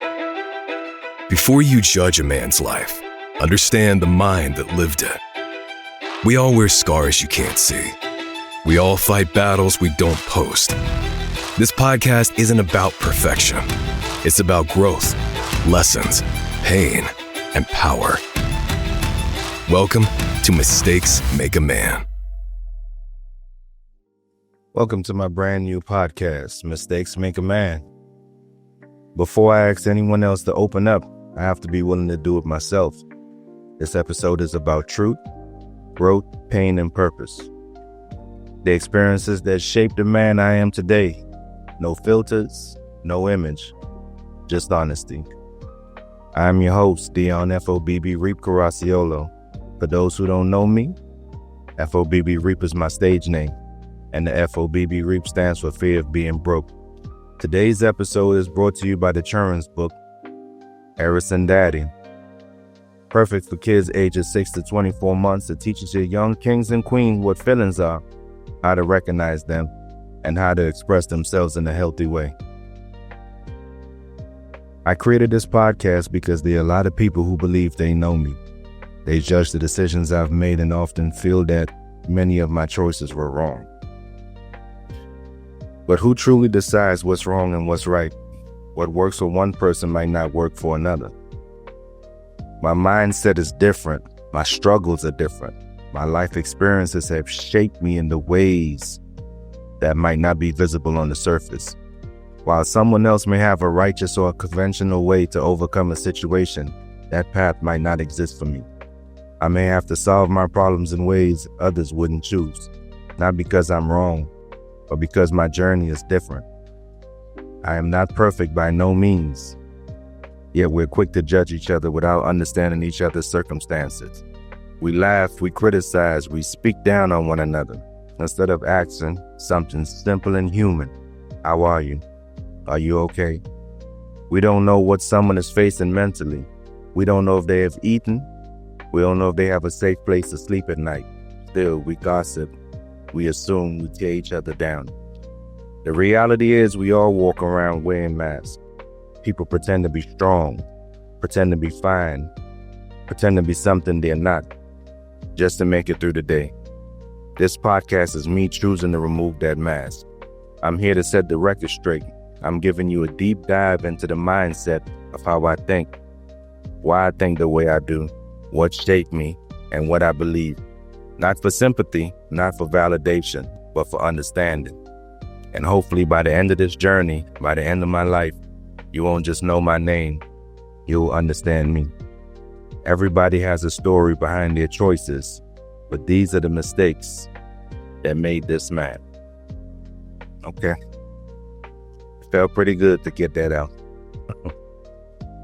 Before you judge a man's life, understand the mind that lived it. We all wear scars you can't see. We all fight battles we don't post. This podcast isn't about perfection. It's about growth, lessons, pain, and power. Welcome to Mistakes Make a Man. Welcome to my brand new podcast, Mistakes Make a Man. Before I ask anyone else to open up, I have to be willing to do it myself. This episode is about truth, growth, pain, and purpose. The experiences that shaped the man I am today. No filters, no image, just honesty. I am your host, Dion FOBB Reap Caracciolo. For those who don't know me, FOBB Reap is my stage name, and the FOBB Reap stands for Fear of Being Broke. Today's episode is brought to you by the children's book, Harrison Daddy. Perfect for kids ages 6 to 24 months. It teaches your young kings and queens what feelings are, how to recognize them, and how to express themselves in a healthy way. I created this podcast because there are a lot of people who believe they know me. They judge the decisions I've made and often feel that many of my choices were wrong. But who truly decides what's wrong and what's right? What works for one person might not work for another. My mindset is different. My struggles are different. My life experiences have shaped me in the ways that might not be visible on the surface. While someone else may have a righteous or a conventional way to overcome a situation, that path might not exist for me. I may have to solve my problems in ways others wouldn't choose, not because I'm wrong, but because my journey is different. I am not perfect by no means, yet we're quick to judge each other without understanding each other's circumstances. We laugh, we criticize, we speak down on one another, instead of asking something simple and human. How are you? Are you okay? We don't know what someone is facing mentally. We don't know if they have eaten. We don't know if they have a safe place to sleep at night. Still, we gossip. We assume, we tear each other down. The reality is we all walk around wearing masks. People pretend to be strong, pretend to be fine, pretend to be something they're not, just to make it through the day. This podcast is me choosing to remove that mask. I'm here to set the record straight. I'm giving you a deep dive into the mindset of how I think, why I think the way I do, what shaped me, and what I believe. Not for sympathy, not for validation, but for understanding. And hopefully by the end of this journey, by the end of my life, you won't just know my name, you'll understand me. Everybody has a story behind their choices, but these are the mistakes that made this man. Okay. It felt pretty good to get that out.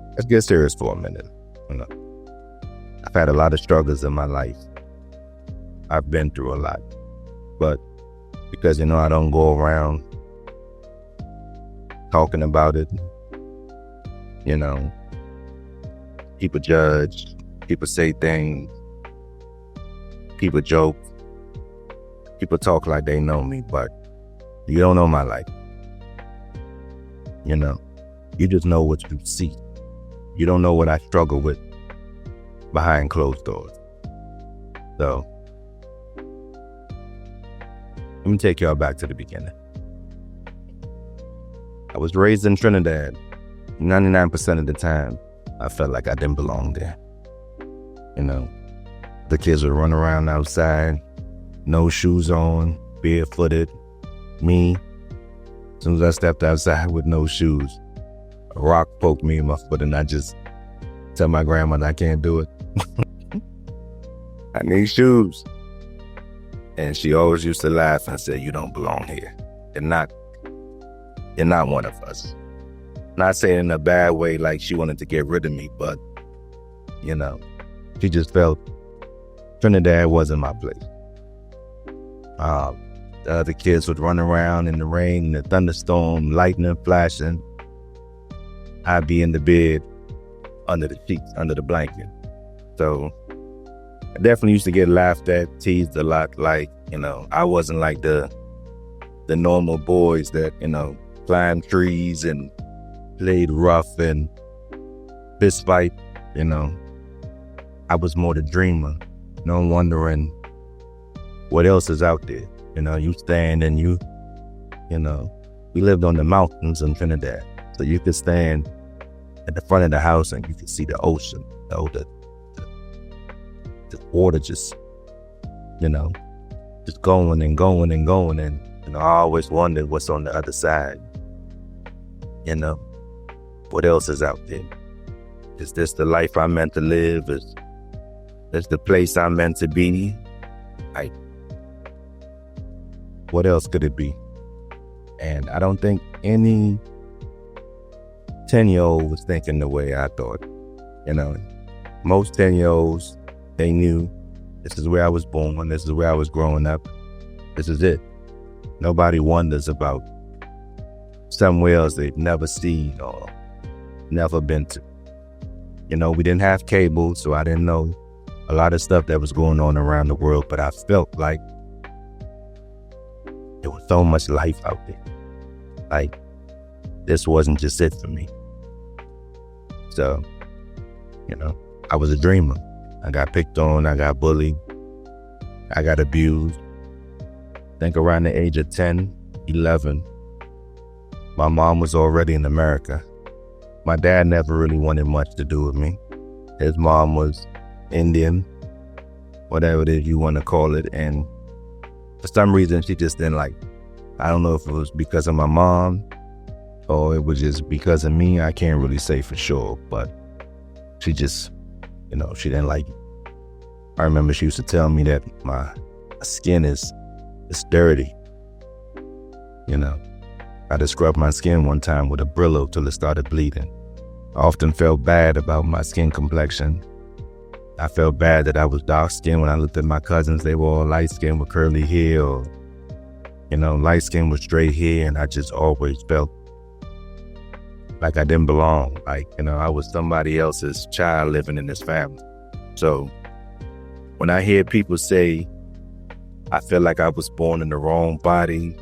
Let's get serious for a minute. I've had a lot of struggles in my life. I've been through a lot, but because, I don't go around talking about it, people judge, people say things, people joke, people talk like they know me, but you don't know my life. You just know what you see. You don't know what I struggle with behind closed doors. So, let me take y'all back to the beginning. I was raised in Trinidad. 99% of the time, I felt like I didn't belong there. The kids would run around outside, no shoes on, barefooted. Me, as soon as I stepped outside with no shoes, a rock poked me in my foot, and I just tell my grandmother I can't do it. I need shoes. And she always used to laugh and say, you don't belong here. You're not one of us. Not saying in a bad way like she wanted to get rid of me, but, she just felt Trinidad wasn't my place. The other kids would run around in the rain, in the thunderstorm, lightning flashing. I'd be in the bed, under the sheets, under the blanket. So I definitely used to get laughed at, teased a lot. Like, I wasn't like the normal boys that, climbed trees and played rough and fist fight, you know. I was more the dreamer, wondering what else is out there. You stand and you know, we lived on the mountains in Trinidad. So you could stand at the front of the house and you could see the ocean, the water just going and going and going. And I always wondered what's on the other side. What else is out there? Is this the life I'm meant to live? Is this the place I'm meant to be? Like, what else could it be? And I don't think any 10-year-old was thinking the way I thought. Most 10-year-olds, they knew this is where I was born, this is where I was growing up, this is it. Nobody wonders about somewhere else they've never seen or never been to. We didn't have cable, so I didn't know a lot of stuff that was going on around the world, but I felt like there was so much life out there. Like, this wasn't just it for me. So, I was a dreamer. I got picked on, I got bullied, I got abused. I think around the age of 10, 11, my mom was already in America. My dad never really wanted much to do with me. His mom was Indian, whatever it is you want to call it. And for some reason, she just didn't like me. I don't know if it was because of my mom or it was just because of me. I can't really say for sure, but she just, she didn't like it. I remember she used to tell me that my skin is dirty. I had to scrub my skin one time with a Brillo till it started bleeding. I often felt bad about my skin complexion. I felt bad that I was dark skinned when I looked at my cousins. They were all light skinned with curly hair or, light skin with straight hair. And I just always felt like I didn't belong. Like, I was somebody else's child living in this family. So when I hear people say, I feel like I was born in the wrong body,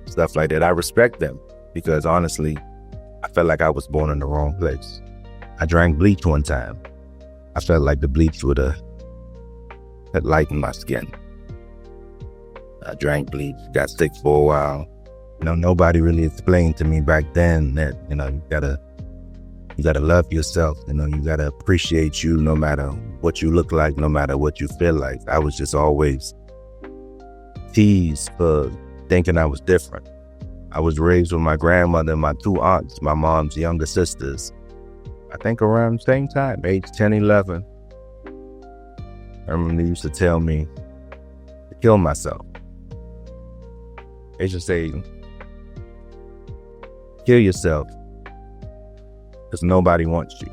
stuff like that, I respect them because honestly, I felt like I was born in the wrong place. I drank bleach one time. I felt like the bleach would have lightened my skin. I drank bleach, got sick for a while. Nobody really explained to me back then that, you gotta love yourself. You gotta appreciate you no matter what you look like, no matter what you feel like. I was just always teased for thinking I was different. I was raised with my grandmother and my two aunts, my mom's younger sisters. I think around the same time, age 10, 11. I remember they used to tell me to kill myself. They used to say, kill yourself because nobody wants you.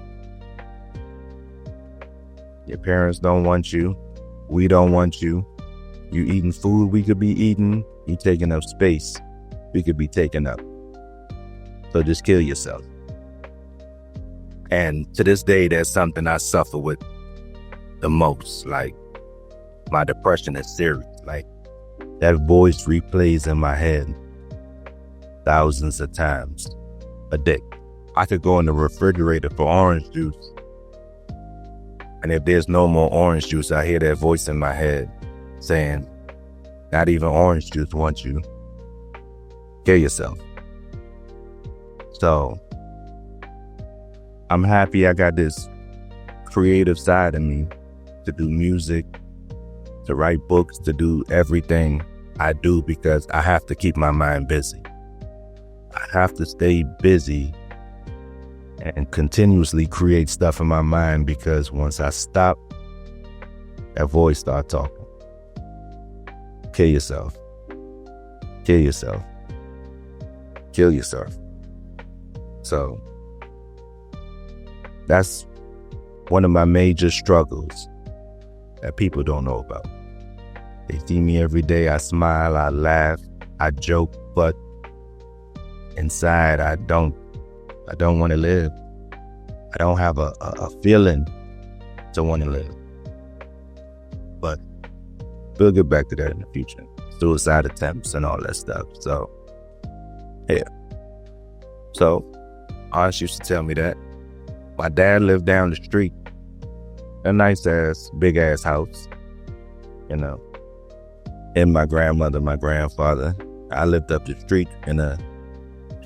Your parents don't want you. We don't want you. You eating food we could be eating. You taking up space we could be taking up. So just kill yourself. And to this day, that's something I suffer with the most. Like, my depression is serious. Like, that voice replays in my head thousands of times a day. I could go in the refrigerator for orange juice, and if there's no more orange juice, I hear that voice in my head saying, not even orange juice wants you. Kill yourself. So I'm happy I got this creative side of me to do music, to write books, to do everything I do because I have to keep my mind busy. I have to stay busy and continuously create stuff in my mind because once I stop, that voice starts talking. Kill yourself. Kill yourself. Kill yourself. So that's one of my major struggles that people don't know about. They see me every day. I smile, I laugh, I joke, but inside I don't want to live. I don't have a feeling to want to live. But we'll get back to that in the future. Suicide attempts and all that stuff. So, yeah. So, Aunts used to tell me that. My dad lived down the street, a nice ass, big ass house, you know. And my grandmother, my grandfather, I lived up the street in a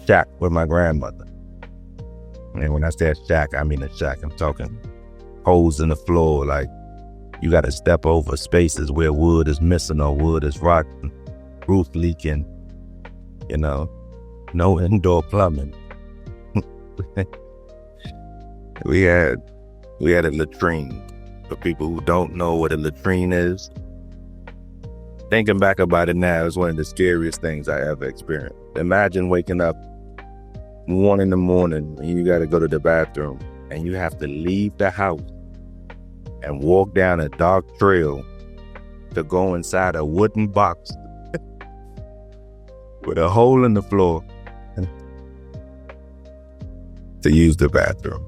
shack with my grandmother. And when I say a shack, I mean a shack. I'm talking holes in the floor, like you got to step over spaces where wood is missing or wood is rotten, roof leaking, you know, no indoor plumbing. We had a latrine. For people who don't know what a latrine is, thinking back about it now is one of the scariest things I ever experienced. Imagine waking up 1 a.m. and you got to go to the bathroom and you have to leave the house and walk down a dark trail to go inside a wooden box with a hole in the floor to use the bathroom.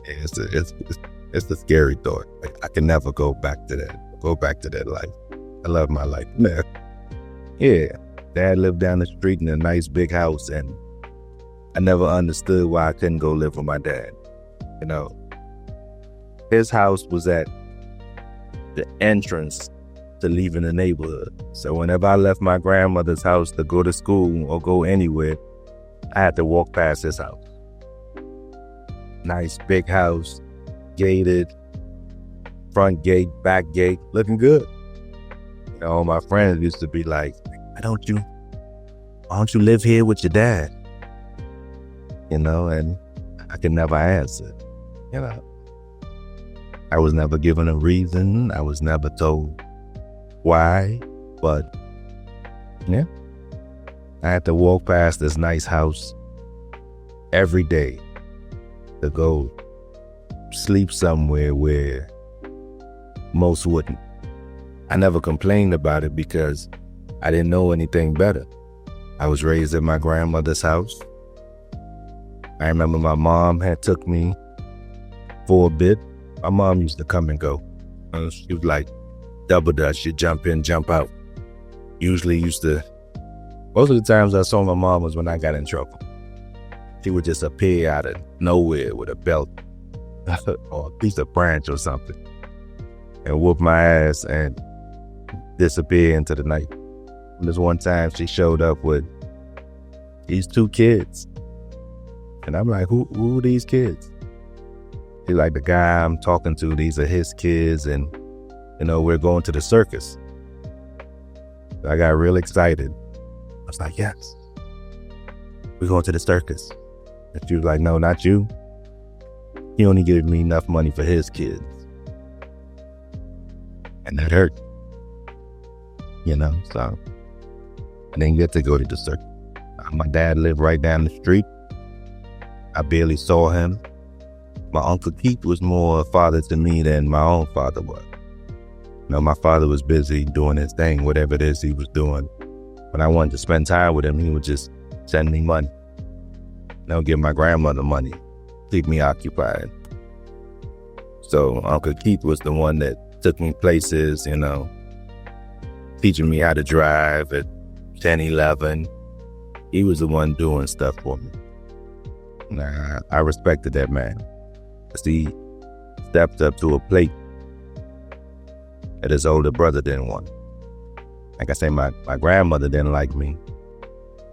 It's a scary thought. I can never go back to that life. I love my life. Yeah. Dad lived down the street in a nice big house, and I never understood why I couldn't go live with my dad. You know, his house was at the entrance to leaving the neighborhood. So whenever I left my grandmother's house to go to school or go anywhere, I had to walk past his house. Nice big house, gated, front gate, back gate, looking good. You know, my friends used to be like, why don't you live here with your dad? You know, and I could never answer. You know, I was never given a reason. I was never told why, but yeah, I had to walk past this nice house every day to go sleep somewhere where most wouldn't. I never complained about it because I didn't know anything better. I was raised in my grandmother's house. I remember my mom had took me for a bit. My mom used to come and go. She was like double dutch. She'd jump in, jump out. Most of the times I saw my mom was when I got in trouble. She would just appear out of nowhere with a belt or a piece of branch or something and whoop my ass and disappear into the night. And this one time she showed up with these 2 kids. And I'm like, who are these kids? She's like, the guy I'm talking to, these are his kids, and, you know, we're going to the circus. So I got real excited. I was like, yes, we're going to the circus. And she was like, no, not you. He only gave me enough money for his kids. And that hurt. You know, so I didn't get to go to the circus. My dad lived right down the street. I barely saw him. My Uncle Keith was more a father to me than my own father was. You know, my father was busy doing his thing, whatever it is he was doing. When I wanted to spend time with him, he would just send me money. You know, give my grandmother money, keep me occupied. So Uncle Keith was the one that took me places, you know, teaching me how to drive at 10, 11. He was the one doing stuff for me. Nah, I respected that man. He stepped up to a plate that his older brother didn't want. Like I say, my grandmother didn't like me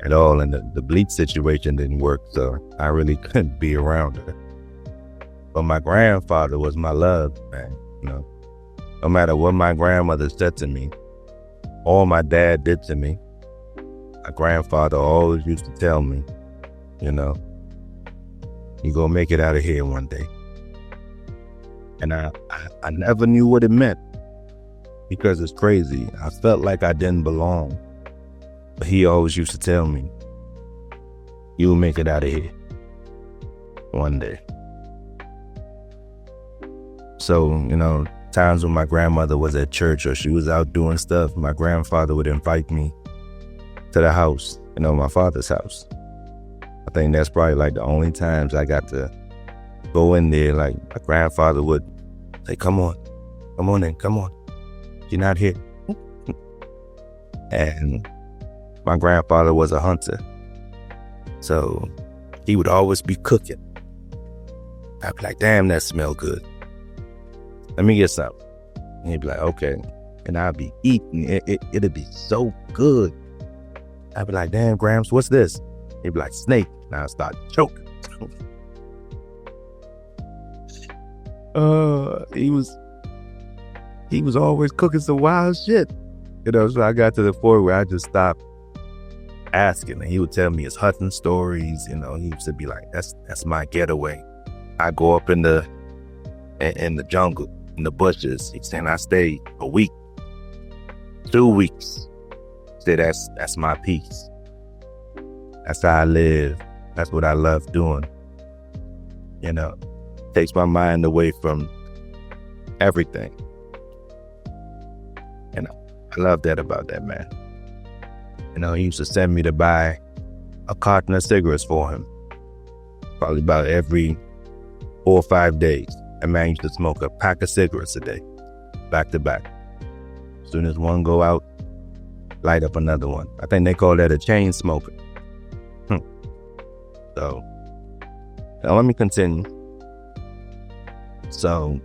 at all, and the bleach situation didn't work, so I really couldn't be around her. But my grandfather was my love, man. You know, no matter what my grandmother said to me, all my dad did to me, my grandfather always used to tell me, you know, you're gonna make it out of here one day. And I never knew what it meant, because it's crazy. I felt like I didn't belong. But he always used to tell me, you'll make it out of here one day. So, you know, times when my grandmother was at church or she was out doing stuff, my grandfather would invite me to the house, you know, my father's house. I think that's probably like the only times I got to go in there. Like my grandfather would say, come on in, come on. You're not here. And my grandfather was a hunter. So he would always be cooking. I'd be like, damn, that smell good. Let me get some. And he'd be like, okay. And I'd be eating. It'd be so good. I'd be like, damn, Gramps, what's this? He'd be like, snake. And I'd start choking. He was always cooking some wild shit. So I got to the point where I just stopped asking. And he would tell me his hunting stories. He used to be like, that's my getaway. I go up in the jungle, in the bushes. He's saying I stay a week, 2 weeks. Say that's my peace. That's how I live. That's what I love doing. Takes my mind away from everything. I love that about that man. He used to send me to buy a carton of cigarettes for him. Probably about every 4 or 5 days. That man used to smoke a pack of cigarettes a day, back to back. As soon as one go out, light up another one. I think they call that a chain smoker. So, now let me continue. So,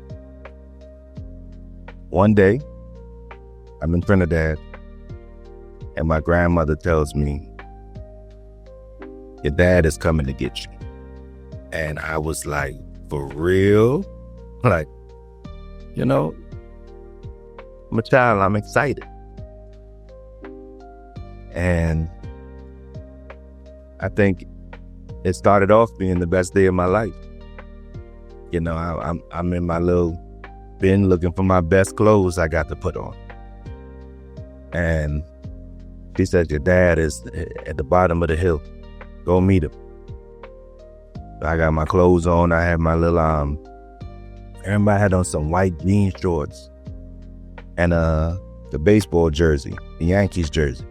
one day, I'm in Trinidad, and my grandmother tells me, your dad is coming to get you. And I was like, for real? Like, I'm a child, I'm excited. And I think it started off being the best day of my life. I'm in my little bin looking for my best clothes I got to put on. And she said, your dad is at the bottom of the hill. Go meet him. I got my clothes on. I had my little, everybody had on some white jean shorts and the baseball jersey, the Yankees jersey.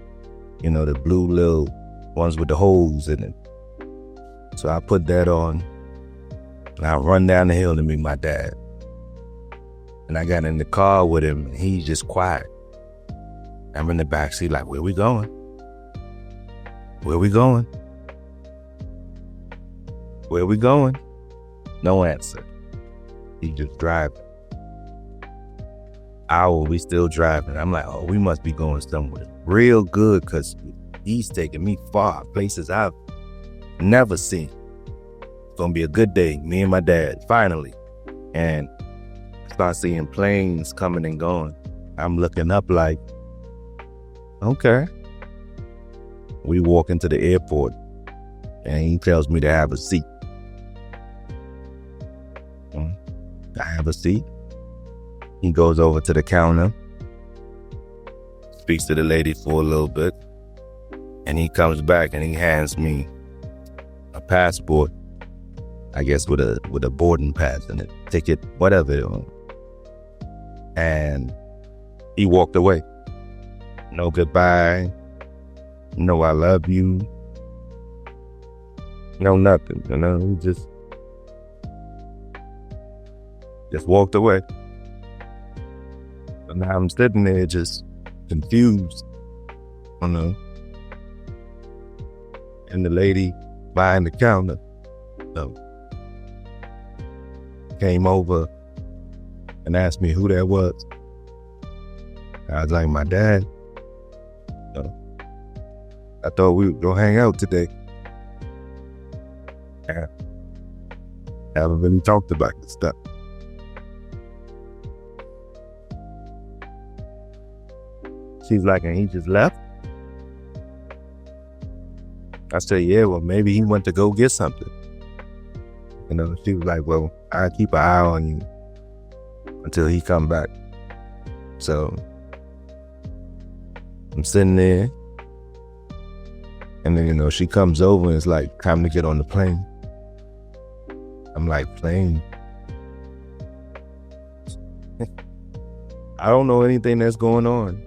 The blue little ones with the holes in it. So I put that on and I run down the hill to meet my dad. And I got in the car with him and he's just quiet. I'm in the backseat like, where we going? Where we going? Where we going? No answer. He just driving. Hour, we still driving. I'm like, oh, we must be going somewhere real good because he's taking me far, places I've never seen. It's going to be a good day, me and my dad, finally. And I start seeing planes coming and going. I'm looking up like, okay. We walk into the airport and he tells me to have a seat. I have a seat. He goes over to the counter, speaks to the lady for a little bit, and he comes back and he hands me a passport, I guess with a boarding pass and a ticket, whatever. And he walked away. No goodbye. No I love you. No nothing. He just walked away. So now I'm sitting there just confused. And the lady behind the counter came over and asked me who that was. I was like, my dad. I thought we would go hang out today. Yeah. Haven't really talked about this stuff. She's like, and he just left? I said, yeah, well, maybe he went to go get something. She was like, well, I'll keep an eye on you until he come back. So I'm sitting there. And then, she comes over and it's like, time to get on the plane. I'm like, plane? I don't know anything that's going on.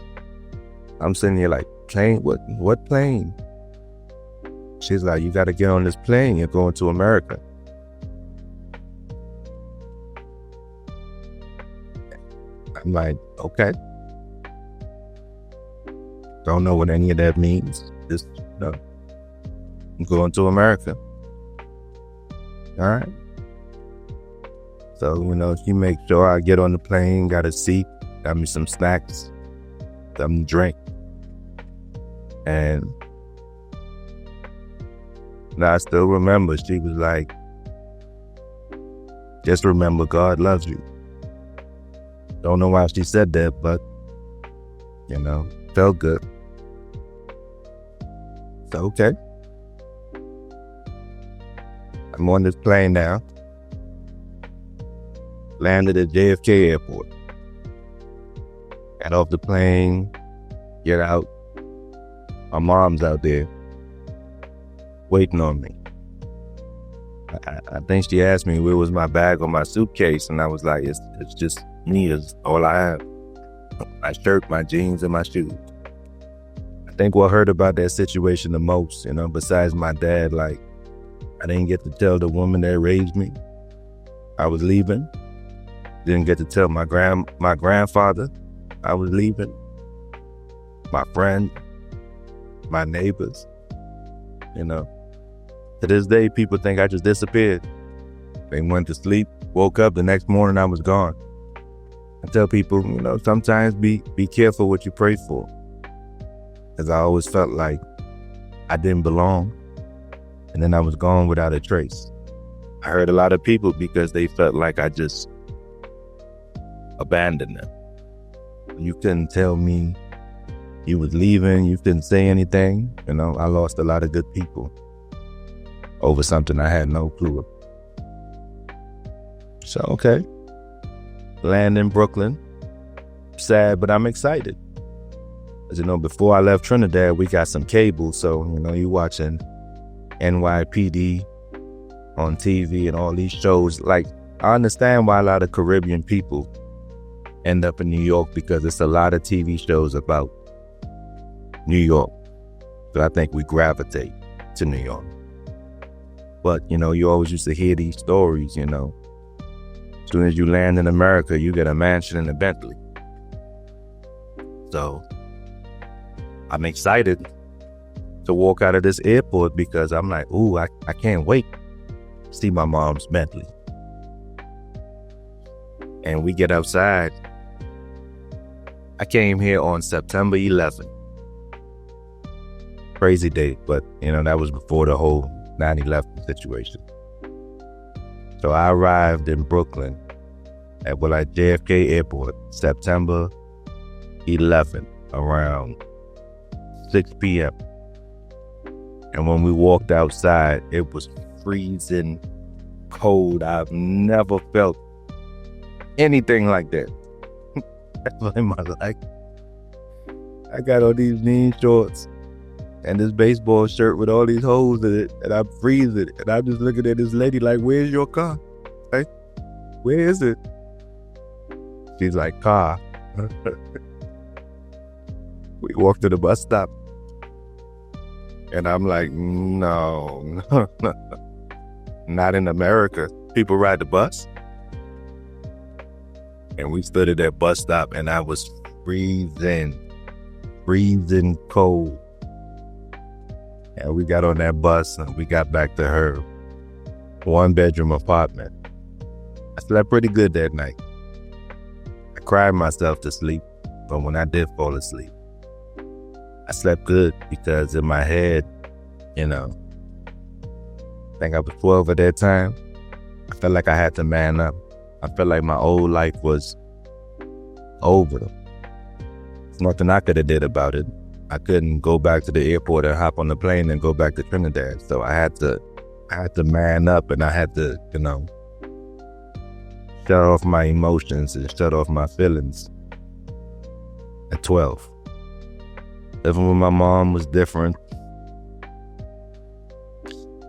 I'm sitting here like, plane? What plane? She's like, you got to get on this plane. You're going to America. I'm like, okay. Don't know what any of that means. Just, I'm going to America. All right. So, she makes sure I get on the plane, got a seat, got me some snacks, something to drink. And I still remember, she was like, just remember God loves you. Don't know why she said that, but, felt good. So, okay. I'm on this plane now. Landed at JFK Airport. Got off the plane, get out. My mom's out there waiting on me. I think she asked me where was my bag or my suitcase, and I was like, it's just me, it's all I have. My shirt, my jeans, and my shoes. I think what hurt about that situation the most, besides my dad, like, I didn't get to tell the woman that raised me I was leaving. Didn't get to tell my grandfather I was leaving. My friend, my neighbors, To this day, people think I just disappeared. They went to sleep, woke up, the next morning I was gone. I tell people, sometimes be careful what you pray for. Because I always felt like I didn't belong. And then I was gone without a trace. I hurt a lot of people because they felt like I just abandoned them. You couldn't tell me you was leaving. You couldn't say anything. I lost a lot of good people over something I had no clue of. So, okay. Land in Brooklyn. Sad, but I'm excited. As before I left Trinidad, we got some cable. So, you watching NYPD on TV and all these shows. Like, I understand why a lot of Caribbean people end up in New York, because it's a lot of TV shows about New York. So I think we gravitate to New York. But, you always used to hear these stories, As soon as you land in America, you get a mansion and a Bentley. So I'm excited to walk out of this airport because I'm like, ooh, I can't wait to see my mom's Bentley. And we get outside. I came here on September 11th. Crazy date, but, that was before the whole 9/11 situation. So I arrived in Brooklyn at JFK Airport, September 11th, around 6 p.m. And when we walked outside, it was freezing cold. I've never felt anything like that ever in my life. I got on these jean shorts and this baseball shirt with all these holes in it, and I'm freezing. And I'm just looking at this lady like, where's your car? Like, where is it? She's like, car. We walked to the bus stop. And I'm like, no, not in America. People ride the bus. And we stood at that bus stop, and I was freezing cold. And we got on that bus, and we got back to her 1-bedroom apartment. I slept pretty good that night. I cried myself to sleep, but when I did fall asleep, I slept good because in my head, I think I was 12 at that time. I felt like I had to man up. I felt like my old life was over. There's nothing I could have did about it. I couldn't go back to the airport and hop on the plane and go back to Trinidad. So I had to man up, and I had to, shut off my emotions and shut off my feelings at 12. Living with my mom was different.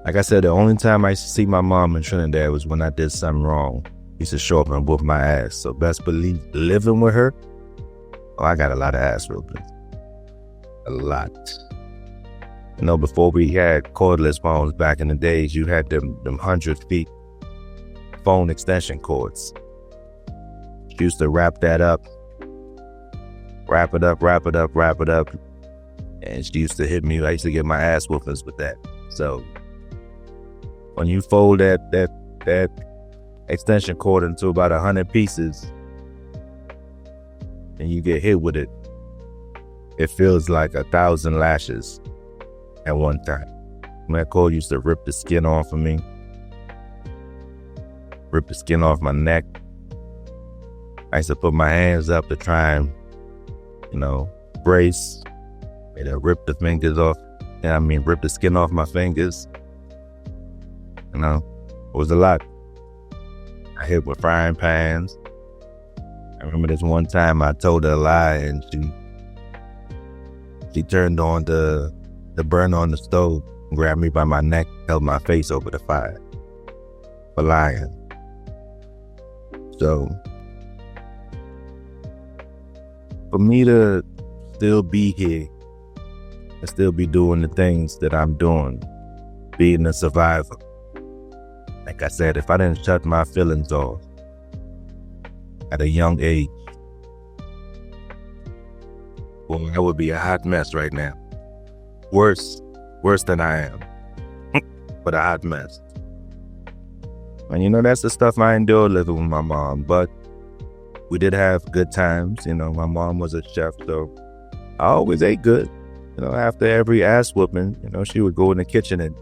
Like I said, the only time I used to see my mom in Trinidad was when I did something wrong. Used to show up and whoop my ass. So best believe living with her, I got a lot of ass whooping. A lot. Before we had cordless phones back in the days, you had them 100 feet phone extension cords. She used to wrap it up. And she used to hit me. I used to get my ass whoopings with that. So when you fold that extension cord into about 100 pieces and you get hit with it, it feels like 1,000 lashes at one time. That cord used to rip the skin off of me, rip the skin off my neck. I used to put my hands up to try and, brace. It'd rip the fingers off. Rip the skin off my fingers. It was a lot. I hit with frying pans. I remember this one time I told her a lie and she turned on the burner on the stove, grabbed me by my neck, held my face over the fire for lying. So for me to still be here and still be doing the things that I'm doing, being a survivor, like I said, if I didn't shut my feelings off at a young age, well, I would be a hot mess right now. Worse than I am, but a hot mess. And that's the stuff I endured living with my mom, but we did have good times. My mom was a chef, so I always ate good. After every ass whooping, she would go in the kitchen and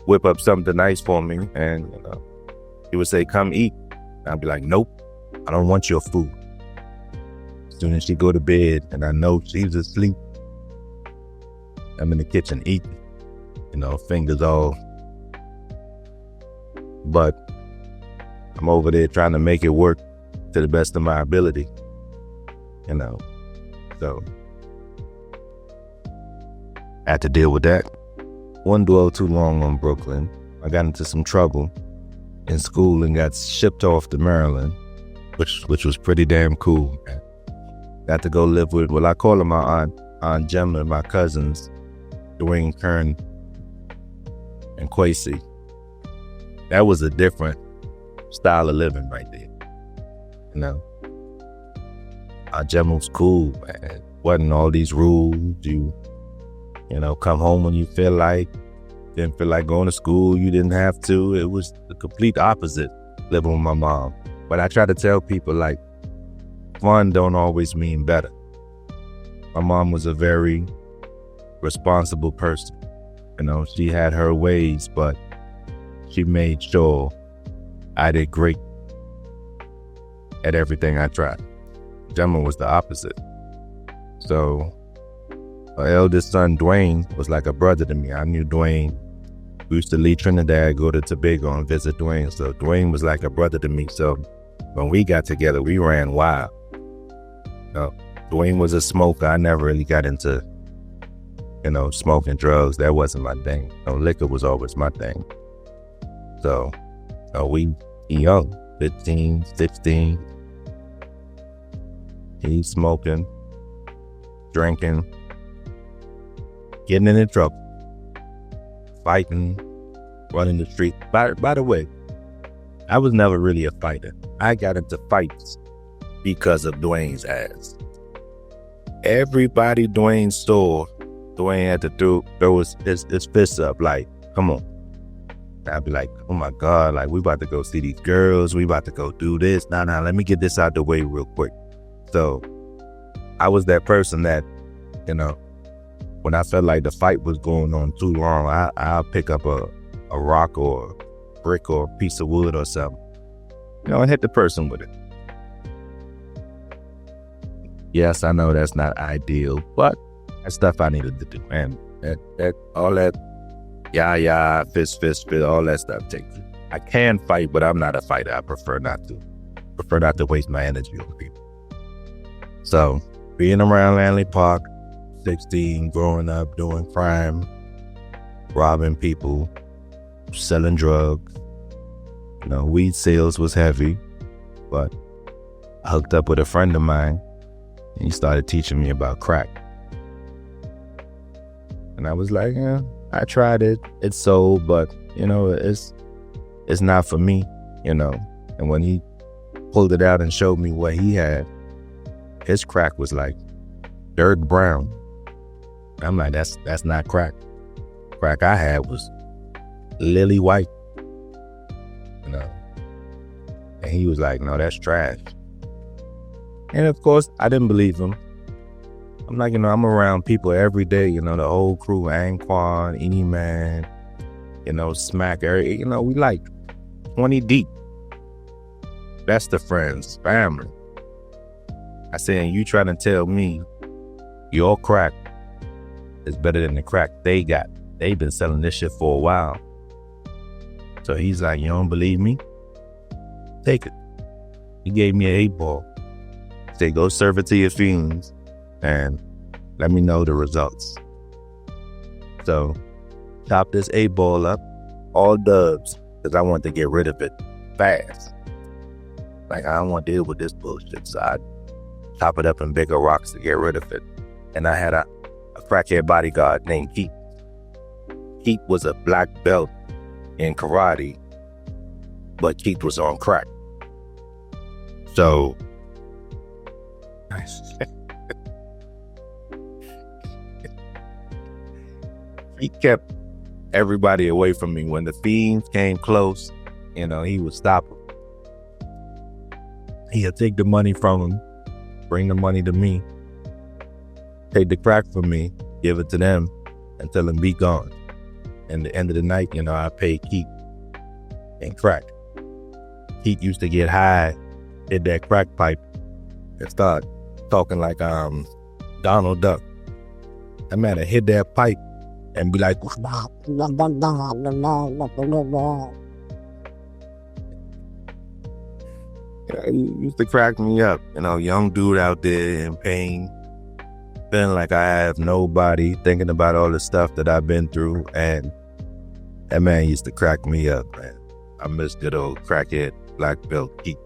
whip up something nice for me, and she would say, "Come eat." I'd be like, "Nope, I don't want your food." As soon as she go to bed and I know she's asleep, I'm in the kitchen eating, fingers all. But I'm over there trying to make it work to the best of my ability, so I had to deal with that. Wouldn't dwell too long on Brooklyn. I got into some trouble in school and got shipped off to Maryland, which was pretty damn cool. Got to go live with, I call them my Aunt Gemma, my cousins, Dwayne, Kern, and Quasi. That was a different style of living right there. Aunt Gemma was cool, man. Wasn't all these rules. You come home when you feel like. Didn't feel like going to school. You didn't have to. It was the complete opposite living with my mom. But I try to tell people, fun don't always mean better. My mom was a very responsible person. She had her ways, but she made sure I did great at everything I tried. Gemma was the opposite. So her eldest son, Dwayne, was like a brother to me. I knew Dwayne. We used to leave Trinidad, go to Tobago and visit Dwayne. So Dwayne was like a brother to me. So when we got together, we ran wild. Dwayne was a smoker. I never really got into, smoking drugs. That wasn't my thing. Liquor was always my thing. So we young, 15, 16. He's smoking, drinking, getting into trouble, fighting, running the street. By the way, I was never really a fighter. I got into fights because of Dwayne's ass. Everybody Dwayne saw, Dwayne had to throw his fists up like, "Come on." I'd be like, "Oh my God, we about to go see these girls. We about to go do this. Nah, let me get this out the way real quick." So I was that person that, when I felt like the fight was going on too long, I'll pick up a rock or a brick or a piece of wood or something, and hit the person with it. Yes, I know that's not ideal, but that's stuff I needed to do. And that all that, fist, all that stuff takes it. I can fight, but I'm not a fighter. I prefer not to. Prefer not to waste my energy on people. So being around Lanley Park, 16, growing up, doing crime, robbing people, selling drugs. Weed sales was heavy, but I hooked up with a friend of mine and he started teaching me about crack. And I was like, I tried it. It's sold, but, it's not for me, And when he pulled it out and showed me what he had, his crack was like dirt brown. I'm like, that's not crack. Crack I had was lily white. And he was like, no, that's trash. And of course, I didn't believe him. I'm like, I'm around people every day, the whole crew, Anquan, E-Man, Smack, we like 20 deep. That's the friends, family. I said, and you trying to tell me your crack is better than the crack they got. They've been selling this shit for a while. So he's like, you don't believe me? Take it. He gave me an 8-ball. Said, go serve it to your fiends and let me know the results. So chop this 8-ball up, all dubs, because I want to get rid of it fast. Like, I don't want to deal with this bullshit. So I chop it up in bigger rocks to get rid of it. And I had a crackhead bodyguard named Keith. Keith was a black belt in karate, but Keith was on crack. So he kept everybody away from me. When the fiends came close, he would stop them. He'd take the money from him, bring the money to me, take the crack from me, give it to them, and tell them be gone. And at the end of the night, I paid Keith and crack. Keith used to get high, hit that crack pipe, and start talking like Donald Duck. That man would hit that pipe and be like, he used to crack me up. Young dude out there in pain, feeling like I have nobody, thinking about all the stuff that I've been through. And that man used to crack me up, man. I miss good old crackhead black belt Keith.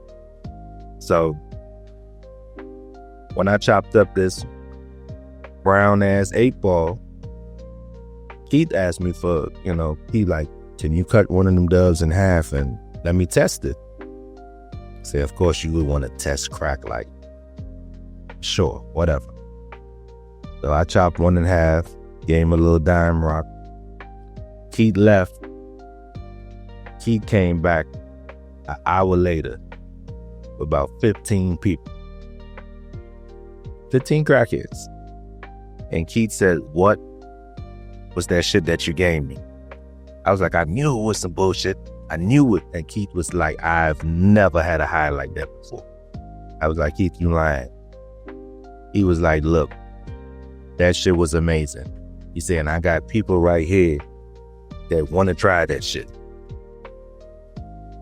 So when I chopped up this brown ass 8-ball, Keith asked me for, he like, can you cut one of them dubs in half and let me test it? I said, of course you would want to test crack, like, sure, whatever. So I chopped one in half, gave him a little dime rock. Keith left. Keith came back an hour later with about 15 people. 15 crackheads. And Keith said, what was that shit that you gave me? I was like, I knew it was some bullshit. I knew it. And Keith was like, I've never had a high like that before. I was like, Keith, you lying. He was like, look, that shit was amazing. He said, and I got people right here that want to try that shit.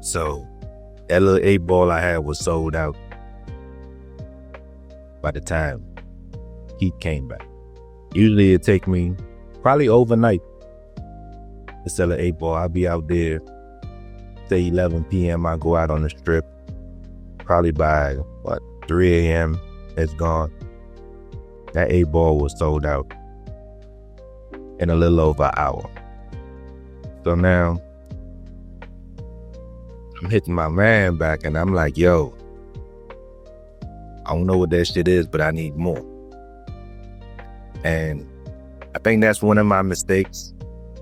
So that little 8-ball I had was sold out by the time Keith came back. Usually it'd take me probably overnight to sell an 8-ball. I'll be out there, say 11 p.m. I go out on the strip. Probably by 3 a.m. it's gone. That 8-ball was sold out in a little over an hour. So now I'm hitting my man back and I'm like, yo, I don't know what that shit is, but I need more. And I think that's one of my mistakes.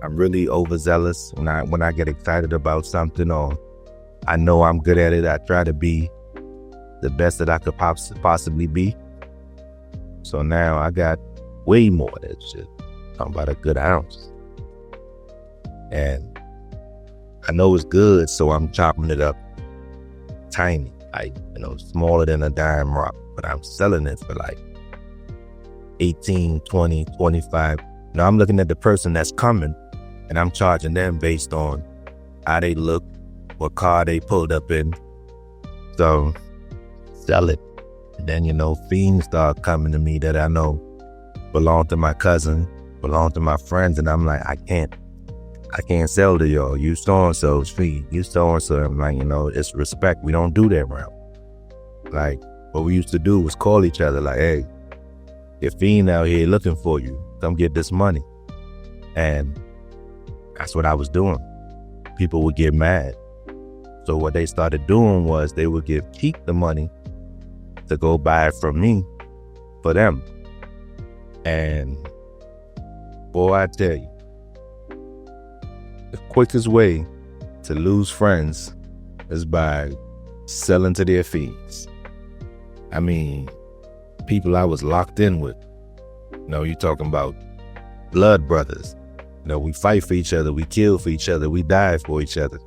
I'm really overzealous when I get excited about something, or I know I'm good at it. I try to be the best that I could possibly be. So now I got way more of that shit. Talking about a good ounce. And I know it's good, so I'm chopping it up tiny, like, smaller than a dime rock. But I'm selling it for like 18, 20, 25. Now I'm looking at the person that's coming, and I'm charging them based on how they look, what car they pulled up in. So sell it. And then, fiends start coming to me that I know belong to my cousin, belong to my friends. And I'm like, I can't sell to y'all. You so-and-so's fiend. You so-and-so. I'm like, it's respect. We don't do that around. Like, what we used to do was call each other like, hey, your fiend out here looking for you. Come get this money. And that's what I was doing. People would get mad. So what they started doing was they would give Keith the money to go buy it from me for them. And boy, I tell you, the quickest way to lose friends is by selling to their fiends. I mean, people I was locked in with. You talking about blood brothers. We fight for each other, we kill for each other, we die for each other.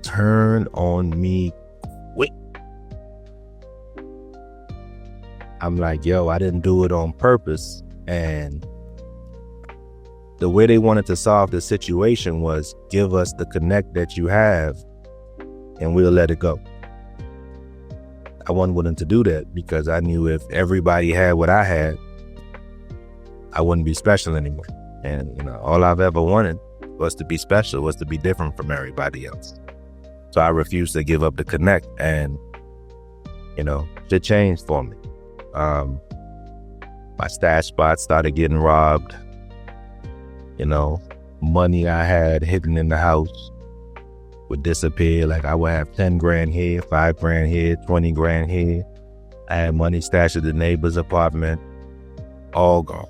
Turn on me quick. I'm like, yo, I didn't do it on purpose. And the way they wanted to solve the situation was give us the connect that you have and we'll let it go. I wasn't willing to do that because I knew if everybody had what I had, I wouldn't be special anymore. And, all I've ever wanted was to be special, was to be different from everybody else. So I refused to give up the connect, and, shit changed for me. My stash spot started getting robbed. Money I had hidden in the house would disappear. Like I would have 10 grand here, 5 grand here, 20 grand here. I had money stashed at the neighbor's apartment, all gone.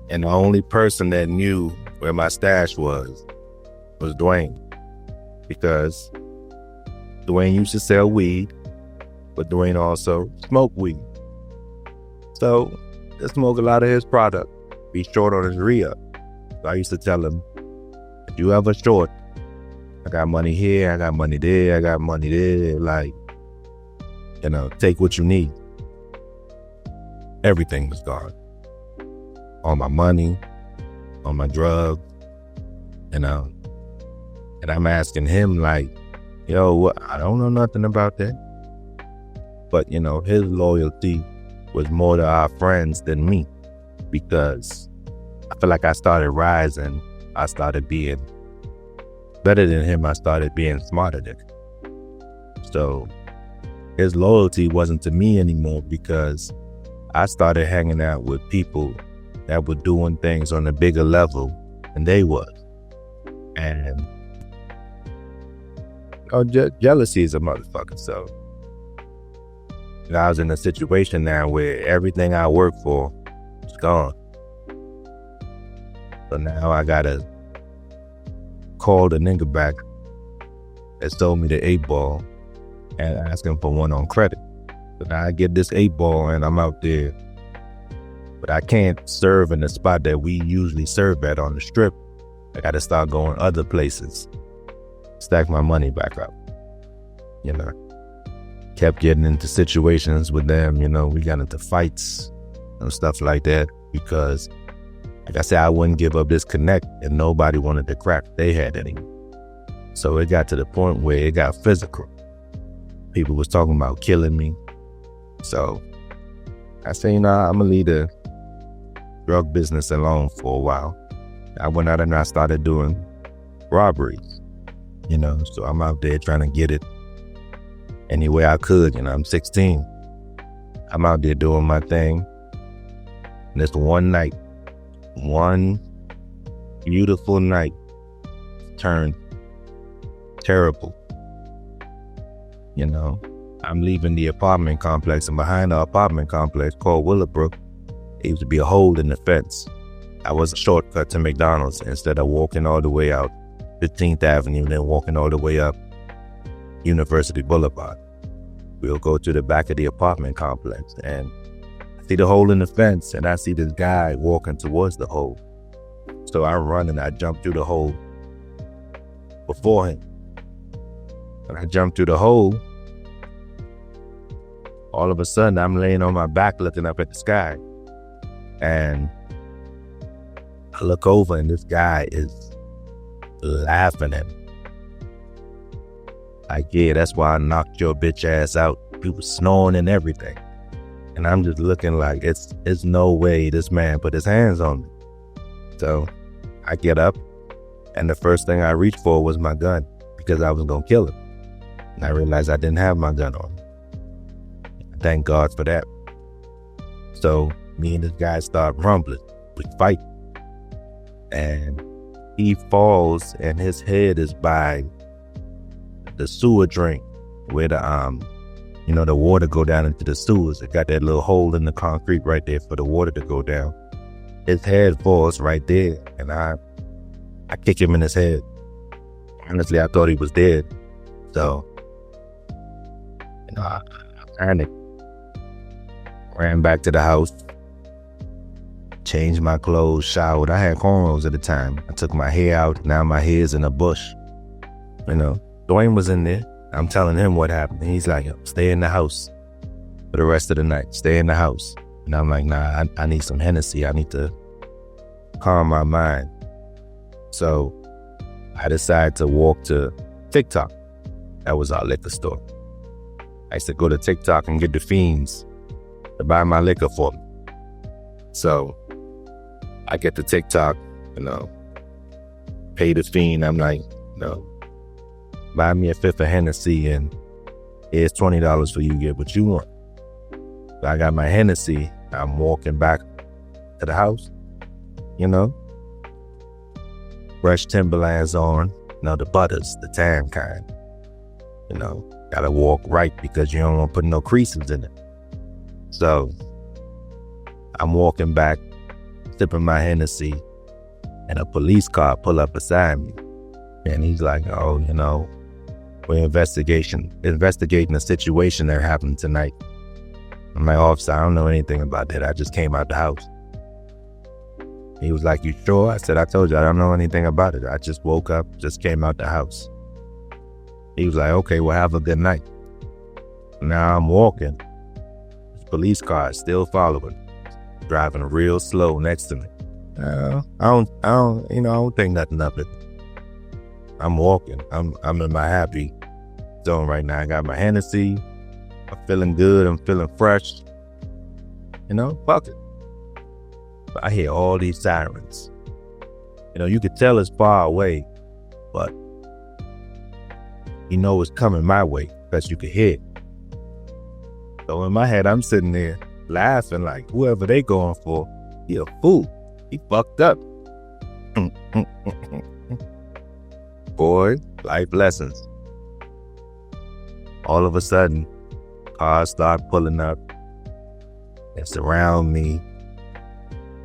And the only person that knew where my stash was Dwayne. Because Dwayne used to sell weed, but Dwayne also smoked weed. So I smoke a lot of his product. Be short on his re-up. So I used to tell him, if you ever short, I got money here, I got money there, I got money there. Like, take what you need. Everything was gone. All my money, all my drugs, and I'm asking him like, yo, I don't know nothing about that. But, his loyalty was more to our friends than me, because I feel like I started rising. I started being better than him. I started being smarter than him. So his loyalty wasn't to me anymore, because I started hanging out with people that were doing things on a bigger level than they was. And jealousy is a motherfucker. So I was in a situation now where everything I worked for is gone. So now I gotta call the nigga back that sold me the 8-ball and ask him for one on credit. So now I get this 8-ball and I'm out there. But I can't serve in the spot that we usually serve at on the strip. I got to start going other places. Stack my money back up. Kept getting into situations with them. We got into fights and stuff like that. Because, like I said, I wouldn't give up this connect, and nobody wanted to crack they had any. So it got to the point where it got physical. People was talking about killing me. So I said, I'm going to leave the drug business alone for a while. I went out and I started doing robberies, so I'm out there trying to get it any way I could. I'm 16. I'm out there doing my thing. And this one night, one beautiful night turned terrible. I'm leaving the apartment complex, and behind the apartment complex called Willowbrook, it used to be a hole in the fence. I was a shortcut to McDonald's instead of walking all the way out 15th Avenue and then walking all the way up University Boulevard. We'll go to the back of the apartment complex, and I see the hole in the fence, and I see this guy walking towards the hole. So I run and I jump through the hole before him. When I jump through the hole, all of a sudden I'm laying on my back looking up at the sky. And I look over and this guy is laughing at me. Like, yeah, that's why I knocked your bitch ass out. He was snoring and everything. And I'm just looking like, it's no way this man put his hands on me. So I get up, and the first thing I reached for was my gun, because I was going to kill him. And I realized I didn't have my gun on me. Thank God for that. So me and this guy start rumbling. We fight. And he falls, and his head is by the sewer drain where the water go down into the sewers. It got that little hole in the concrete right there for the water to go down. His head falls right there, and I kick him in his head. Honestly, I thought he was dead. So, I panicked, ran back to the house, changed my clothes, showered. I had cornrows at the time. I took my hair out. Now my hair's in a bush. Dwayne was in there. I'm telling him what happened. He's like, stay in the house for the rest of the night. Stay in the house. And I'm like, nah, I need some Hennessy. I need to calm my mind. So I decided to walk to TikTok. That was our liquor store. I used to go to TikTok and get the fiends to buy my liquor for me. So I get to TikTok, pay the fiend. I'm like, buy me a fifth of Hennessy and here's $20 for you. Get what you want. So I got my Hennessy. I'm walking back to the house, fresh Timberlands on, the butters, the tan kind. Gotta walk right because you don't want to put no creases in it. So I'm walking back, sipping my Hennessy, and a police car pull up beside me. And he's like, we're investigating a situation that happened tonight. I'm like, officer, I don't know anything about that. I just came out the house. He was like, you sure? I said, I told you, I don't know anything about it. I just woke up, just came out the house. He was like, okay, well, have a good night. Now I'm walking. This police car is still following, driving real slow next to me. I don't think nothing of it. I'm walking. I'm in my happy zone right now. I got my Hennessy. I'm feeling good. I'm feeling fresh. Fuck it. But I hear all these sirens. You could tell it's far away, but it's coming my way because you could hear it. So in my head, I'm sitting there laughing like whoever they going for, he a fool. He fucked up. Boy, life lessons. All of a sudden, cars start pulling up and surround me.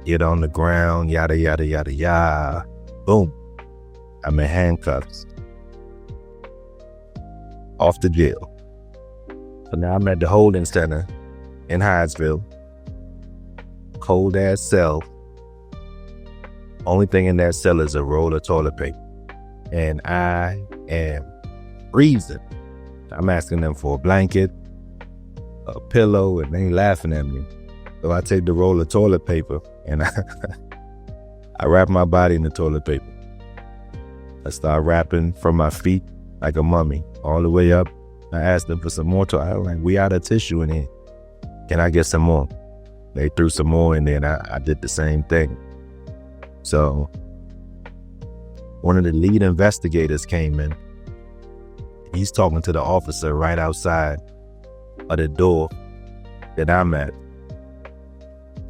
Get on the ground, yada, yada, yada, yada. Boom. I'm in handcuffs. Off to jail. So now I'm at the holding center in Hyattsville. Cold ass cell. Only thing in that cell is a roll of toilet paper. And I am freezing. I'm asking them for a blanket, a pillow, and they laughing at me. So I take the roll of toilet paper and I wrap my body in the toilet paper. I start wrapping from my feet like a mummy all the way up. I asked them for some more toilet. I was like, we out of tissue in here. Can I get some more? They threw some more in there and I did the same thing. So one of the lead investigators came in. He's talking to the officer right outside of the door that I'm at.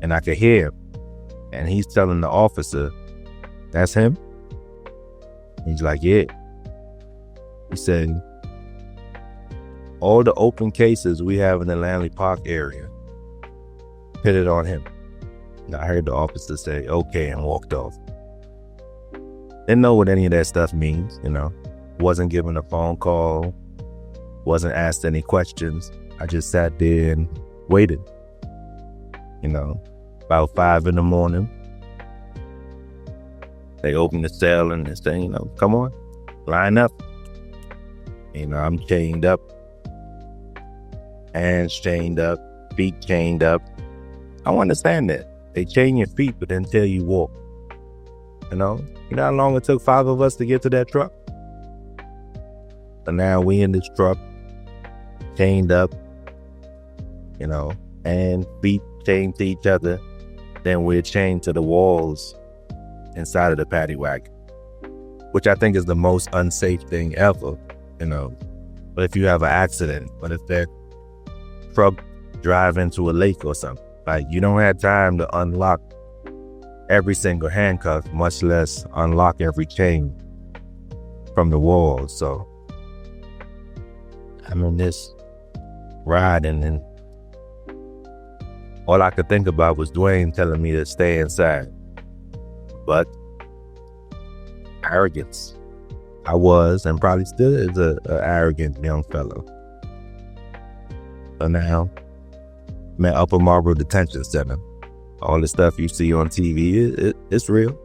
And I could hear him. And he's telling the officer, that's him? He's like, yeah. He said, all the open cases we have in the Langley Park area, put it on him. And I heard the officer say, okay, and walked off. Didn't know what any of that stuff means, Wasn't given a phone call. Wasn't asked any questions. I just sat there and waited. About 5 a.m. They opened the cell and they say, come on, line up. I'm chained up. Hands chained up, feet chained up. I understand that. They chain your feet, but then tell you walk. You know how long it took 5 of us to get to that truck? So now we in this truck, chained up, and feet chained to each other. Then we're chained to the walls inside of the paddy wagon, which I think is the most unsafe thing ever, But if you have an accident, but if that truck drive into a lake or something, like you don't have time to unlock every single handcuff, much less unlock every chain from the walls. So I'm in this ride, and then all I could think about was Dwayne telling me to stay inside. But arrogance. I was, and probably still is, a arrogant young fellow. So now, I'm at Upper Marlboro Detention Center. All the stuff you see on TV, it's real.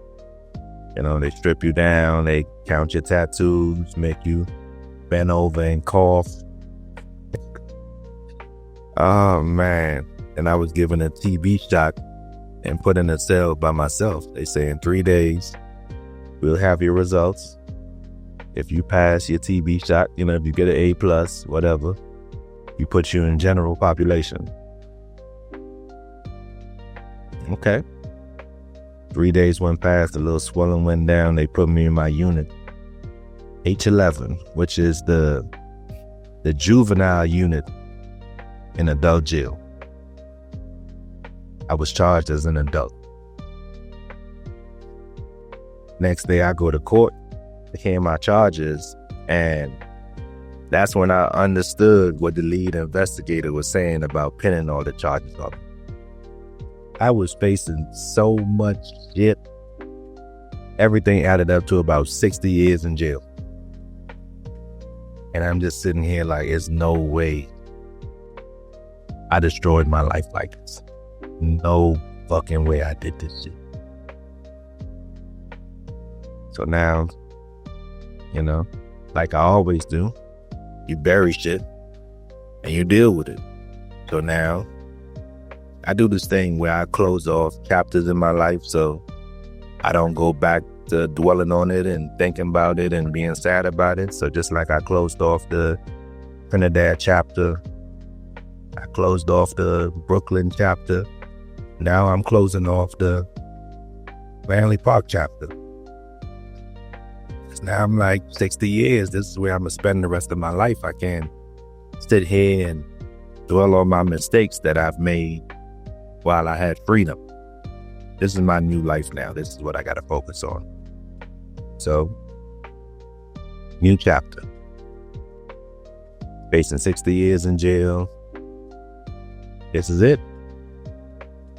You know, they strip you down, they count your tattoos, make you bend over and cough. Oh, man. And I was given a TB shot and put in a cell by myself. They say in 3 days, we'll have your results. If you pass your TB shot, you know, if you get an A+, whatever, we put you in general population. Okay. 3 days went past, a little swelling went down. They put me in my unit, H11, which is the juvenile unit in adult jail. I was charged as an adult. Next day I go to court to hear my charges, and that's when I understood what the lead investigator was saying about pinning all the charges on me. I was facing so much shit. Everything added up to about 60 years in jail. And I'm just sitting here like, there's no way I destroyed my life like this. No fucking way I did this shit. So now, you know, like I always do, you bury shit and you deal with it. So now, I do this thing where I close off chapters in my life so I don't go back to dwelling on it and thinking about it and being sad about it. So just like I closed off the Trinidad chapter, I closed off the Brooklyn chapter, now I'm closing off the Manly Park chapter. Now I'm like 60 years, this is where I'm going to spend the rest of my life. I can't sit here and dwell on my mistakes that I've made while I had freedom. This is my new life now. This is what I got to focus on. So, new chapter. Facing 60 years in jail. This is it.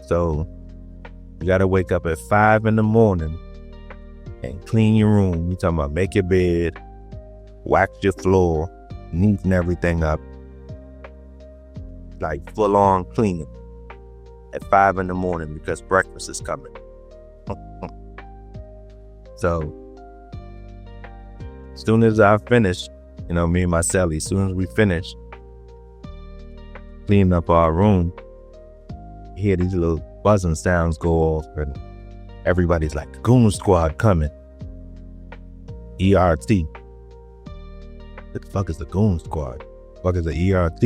So, you got to wake up at 5 in the morning and clean your room. You talking about make your bed, wax your floor, neaten everything up. Like full on cleaning at 5 in the morning because breakfast is coming. So, as soon as I finish, you know, me and my cellie, as soon as we finish cleaning up our room, you hear these little buzzing sounds go off, and everybody's like, the Goon Squad coming. ERT. What the fuck is the Goon Squad? What the fuck is the ERT?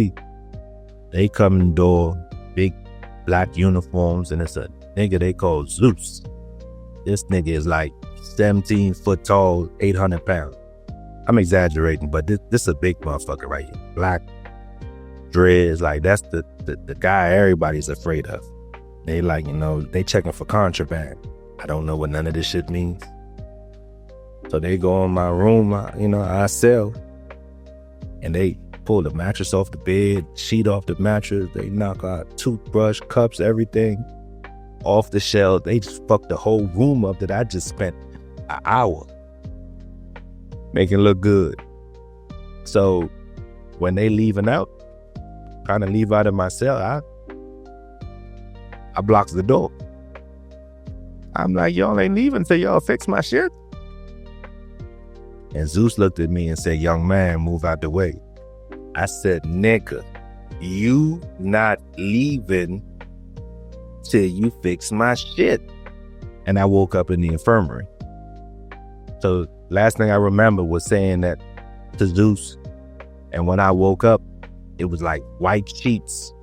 They come in the door, big black uniforms, and it's a nigga they call Zeus. This nigga is like 17 foot tall, 800 pounds. I'm exaggerating, but this is a big motherfucker right here. Black, dreads, like that's the guy everybody's afraid of. They like, you know, they checking for contraband. I don't know what none of this shit means. So they go in my room, I cell, and they pull the mattress off the bed, sheet off the mattress. They knock out toothbrush, cups, everything off the shelf. They just fucked the whole room up that I just spent an hour making look good. So when they leaving out, trying to leave out of my cell, I blocks the door. I'm like, y'all ain't leaving till y'all fix my shit. And Zeus looked at me and said, young man, move out the way. I said, nigga, you not leaving till you fix my shit. And I woke up in the infirmary. So last thing I remember was saying that to Zeus. And when I woke up, it was like white sheets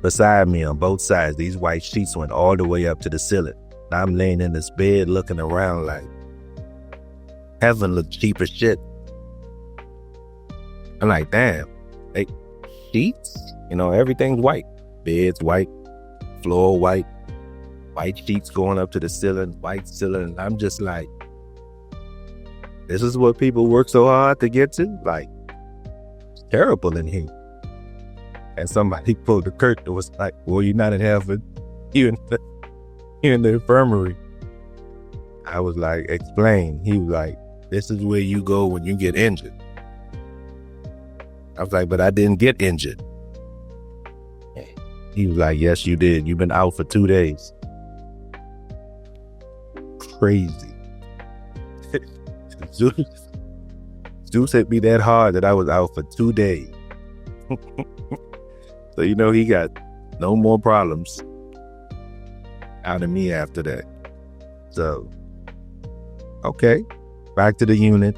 beside me on both sides. These white sheets went all the way up to the ceiling. I'm laying in this bed looking around like heaven looked cheap as shit. I'm like, damn, hey, sheets? You know, everything's white. Bed's white, floor white, white sheets going up to the ceiling, white ceiling. I'm just like, this is what people work so hard to get to? Like, it's terrible in here. And somebody pulled the curtain and was like, well, you're not in heaven. You're in the infirmary. I was like, explain. He was like, This is where you go when you get injured. I was like, but I didn't get injured. He was like, yes, you did. You've been out for 2 days. Crazy. Zeus hit me that hard that I was out for 2 days. So, he got no more problems out of me after that. So, okay, back to the unit.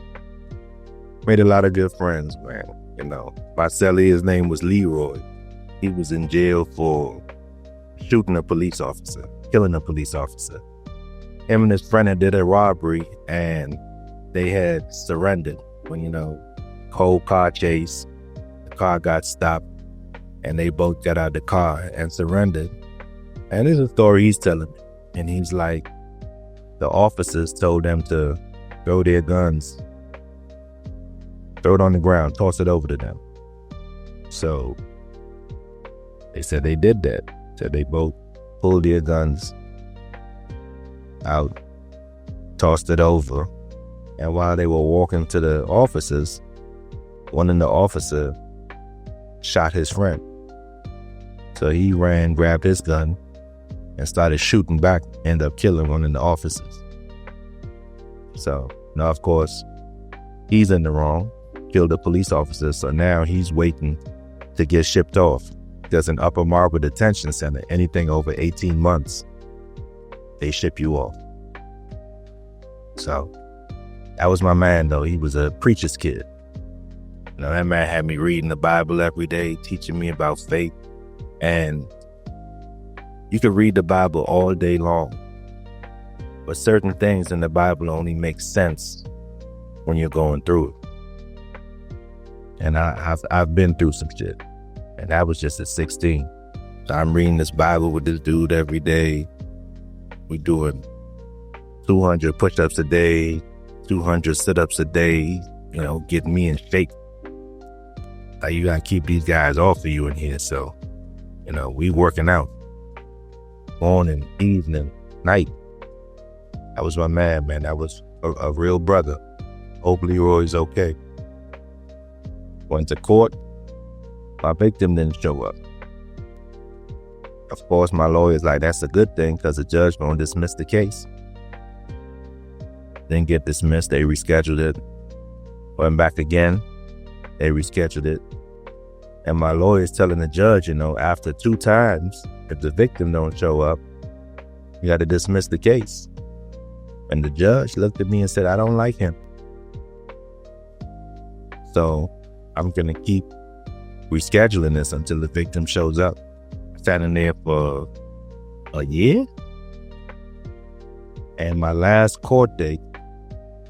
Made a lot of good friends, man. My cellie, his name was Leroy. He was in jail for shooting a police officer, killing a police officer. Him and his friend had did a robbery, and they had surrendered when, whole car chase. The car got stopped, and they both got out of the car and surrendered. And there's a story he's telling me. And he's like, the officers told them to throw their guns, throw it on the ground, toss it over to them. So they said they did that. So they both pulled their guns out, tossed it over. And while they were walking to the officers, one of the officers shot his friend. So he ran, grabbed his gun, and started shooting back, ended up killing one of the officers. So now, of course, he's in the wrong, killed a police officer. So now he's waiting to get shipped off. There's an Upper Marlboro Detention Center. Anything over 18 months, they ship you off. So that was my man, though. He was a preacher's kid. That man had me reading the Bible every day, teaching me about faith. And you can read the Bible all day long, but certain things in the Bible only make sense when you're going through it. And I've been through some shit, and that was just at 16. So I'm reading this Bible with this dude every day. We doing 200 push-ups a day, 200 sit-ups a day, getting me in shape. Like, you gotta keep these guys off of you in here. So, we working out morning, evening, night. That was my man. That was a real brother. Hope Leroy's okay. Went to court. My victim didn't show up. Of course, my lawyer's like, that's a good thing because the judge gonna dismiss the case. Didn't get dismissed. They rescheduled it. Went back again. They rescheduled it. And my lawyer's telling the judge, after 2 times, if the victim don't show up, you got to dismiss the case. And the judge looked at me and said, I don't like him. So I'm going to keep rescheduling this until the victim shows up. I sat in there for a year. And my last court date,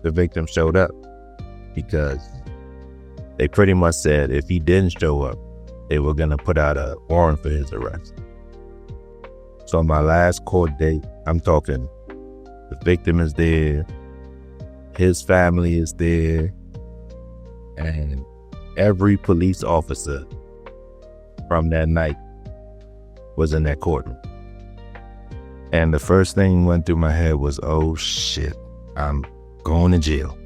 the victim showed up because they pretty much said if he didn't show up, they were going to put out a warrant for his arrest. So my last court date, I'm talking, the victim is there, his family is there, and every police officer from that night was in that courtroom. And the first thing went through my head was, oh shit, I'm going to jail.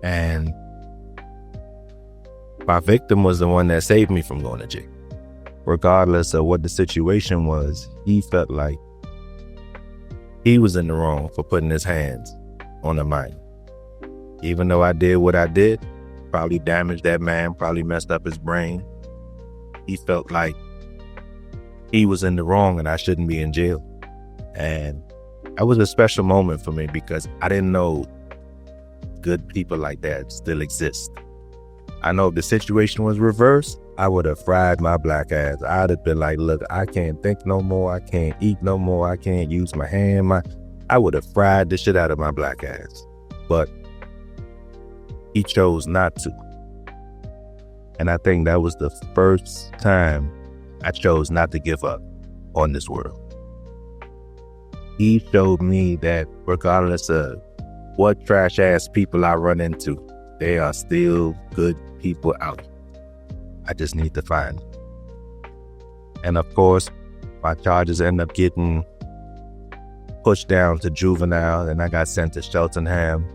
And my victim was the one that saved me from going to jail. Regardless of what the situation was, he felt like he was in the wrong for putting his hands on the minor. Even though I did what I did, probably damaged that man, probably messed up his brain, he felt like he was in the wrong and I shouldn't be in jail. And that was a special moment for me because I didn't know good people like that still exist. I know if the situation was reversed, I would have fried my black ass. I'd have been like, look, I can't think no more. I can't eat no more. I can't use my hand. I would have fried the shit out of my black ass. But he chose not to. And I think that was the first time I chose not to give up on this world. He showed me that regardless of what trash ass people I run into, there are still good people out. I just need to find them. And of course, my charges end up getting pushed down to juvenile, and I got sent to Cheltenham.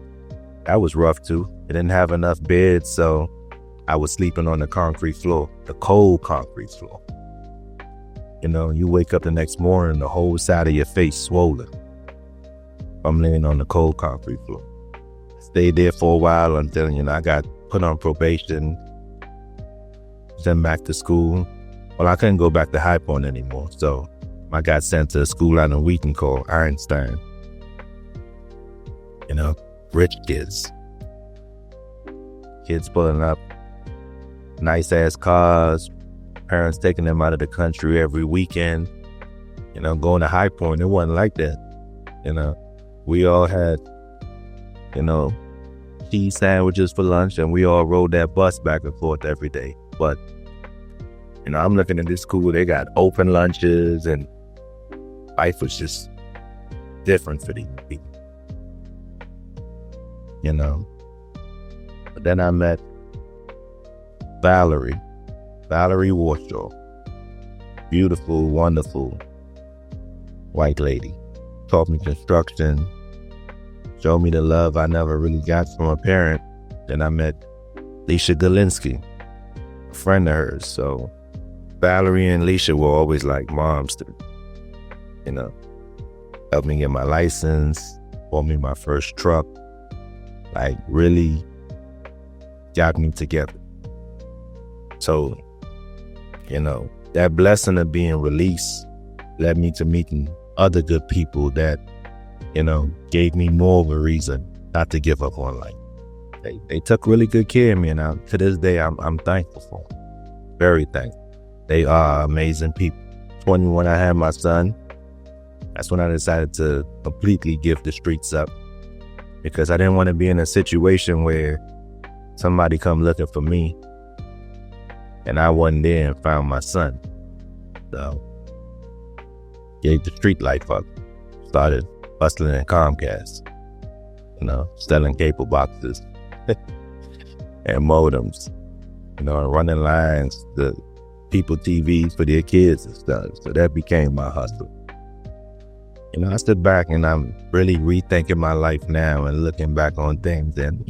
That was rough too. It didn't have enough beds, so I was sleeping on the concrete floor, the cold concrete floor. You wake up the next morning, the whole side of your face swollen. I'm laying on the cold concrete floor. Stayed there for a while until, I got put on probation, sent back to school. Well, I couldn't go back to High Point anymore, so I got sent to a school out in Wheaton called Einstein. Rich kids. Kids pulling up nice ass cars, parents taking them out of the country every weekend. Going to High Point, it wasn't like that. We all had, cheese sandwiches for lunch, and we all rode that bus back and forth every day. But, I'm looking at this school, they got open lunches, and life was just different for these people. But then I met Valerie Warshaw. Beautiful, wonderful white lady. Taught me construction, showed me the love I never really got from a parent. Then I met Leisha Galinsky, a friend of hers. So Valerie and Leisha were always like moms to me. Helped me get my license, bought me my first truck, like really got me together. So, that blessing of being released led me to meeting other good people that, gave me more of a reason not to give up on life. They took really good care of me, and to this day, I'm thankful for them. Very thankful. They are amazing people. 21, when I had my son, that's when I decided to completely give the streets up, because I didn't want to be in a situation where somebody come looking for me and I wasn't there and found my son. So, gave the street life up. Started hustling in Comcast, selling cable boxes and modems, and running lines to people TVs for their kids and stuff. So that became my hustle. I sit back and I'm really rethinking my life now and looking back on things, and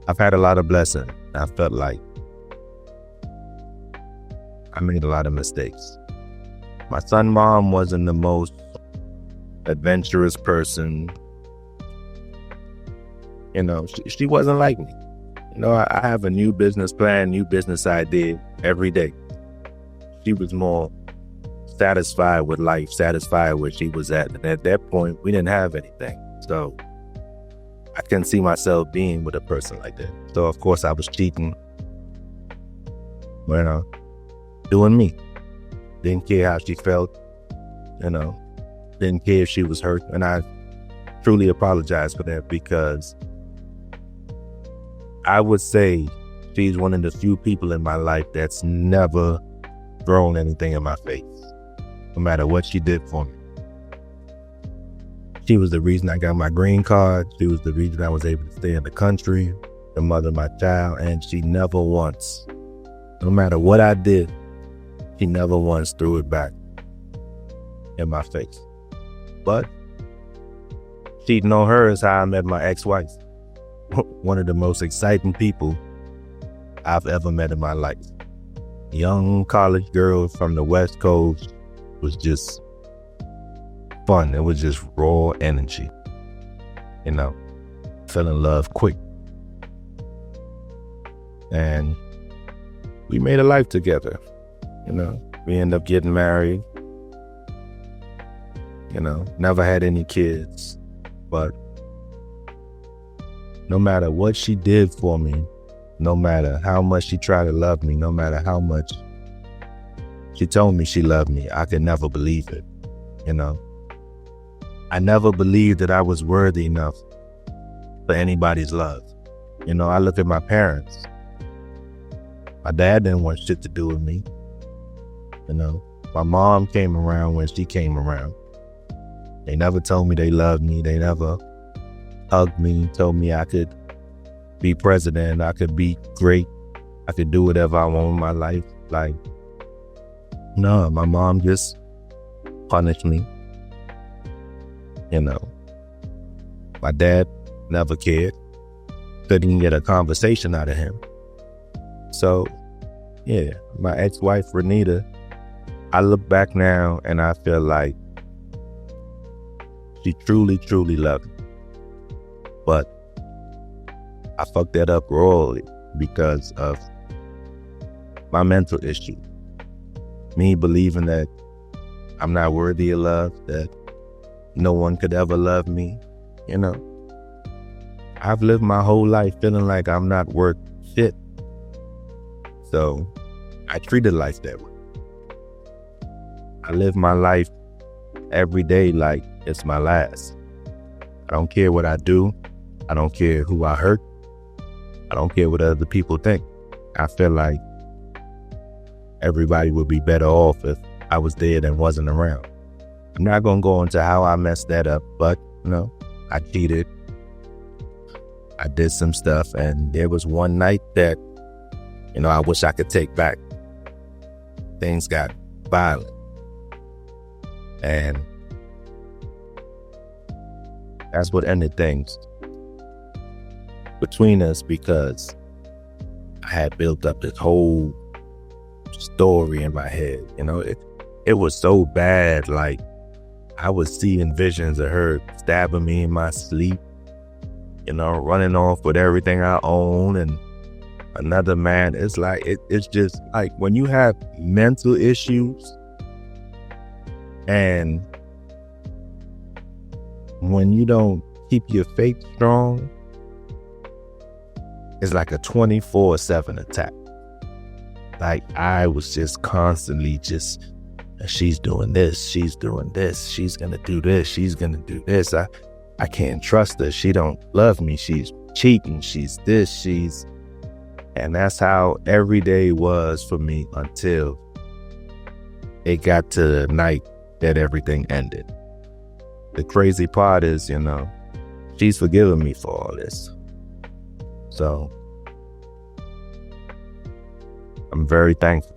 I've had a lot of blessings. I felt like I made a lot of mistakes. My son's mom wasn't the most adventurous person. She wasn't like me. I have a new business plan, new business idea every day. She was more satisfied with life, satisfied where she was at. And at that point, we didn't have anything. So I couldn't see myself being with a person like that. So of course I was cheating, doing me. Didn't care how she felt, didn't care if she was hurt. And I truly apologize for that, because I would say she's one of the few people in my life that's never thrown anything in my face, no matter what she did for me. She was the reason I got my green card. She was the reason I was able to stay in the country, the mother of my child, and she never once, no matter what I did, she never once threw it back in my face. But cheating on her is how I met my ex-wife. One of the most exciting people I've ever met in my life. Young college girl from the West Coast. Was just fun. It was just raw energy. Fell in love quick. And we made a life together. We ended up getting married. Never had any kids. But no matter what she did for me, no matter how much she tried to love me, no matter how much she told me she loved me, I could never believe it. I never believed that I was worthy enough for anybody's love. I look at my parents. My dad didn't want shit to do with me. My mom came around when she came around. They never told me they loved me. They never hugged me, told me I could be president, I could be great, I could do whatever I want in my life. Like, no, my mom just punished me. My dad never cared. Couldn't get a conversation out of him. So, yeah, my ex-wife, Renita, I look back now and I feel like she truly, truly loved me. But I fucked that up royally because of my mental issue. Me believing that I'm not worthy of love, that no one could ever love me. You know, I've lived my whole life feeling like I'm not worth shit. So I treated life that way. I live my life every day like it's my last. I don't care what I do. I don't care who I hurt. I don't care what other people think. I feel like everybody would be better off if I was dead and wasn't around. I'm not going to go into how I messed that up, but, I cheated. I did some stuff, and there was one night that, I wish I could take back. Things got violent. And that's what ended things between us, because I had built up this whole story in my head. It was so bad. Like, I was seeing visions of her stabbing me in my sleep, running off with everything I own, and another man. It's like, it's just like when you have mental issues and when you don't keep your faith strong, it's like a 24/7 attack. Like, I was just constantly she's doing this, she's doing this, she's gonna do this, she's gonna do this. I can't trust her. She don't love me. She's cheating. She's this, and that's how every day was for me until it got to the night that everything ended. The crazy part is, she's forgiven me for all this. So I'm very thankful.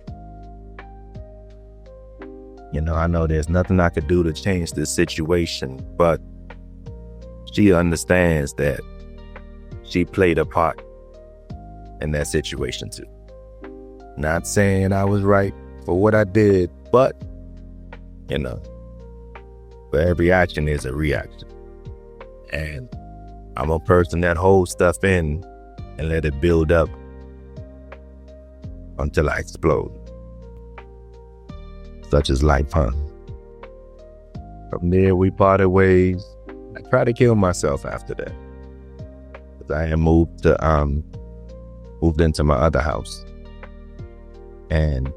I know there's nothing I could do to change this situation, but she understands that she played a part in that situation too. Not saying I was right for what I did, but, for every action there's a reaction. And I'm a person that holds stuff in and let it build up until I explode. Such as life, huh? From there, we parted ways. I tried to kill myself after that, because I had moved into my other house, and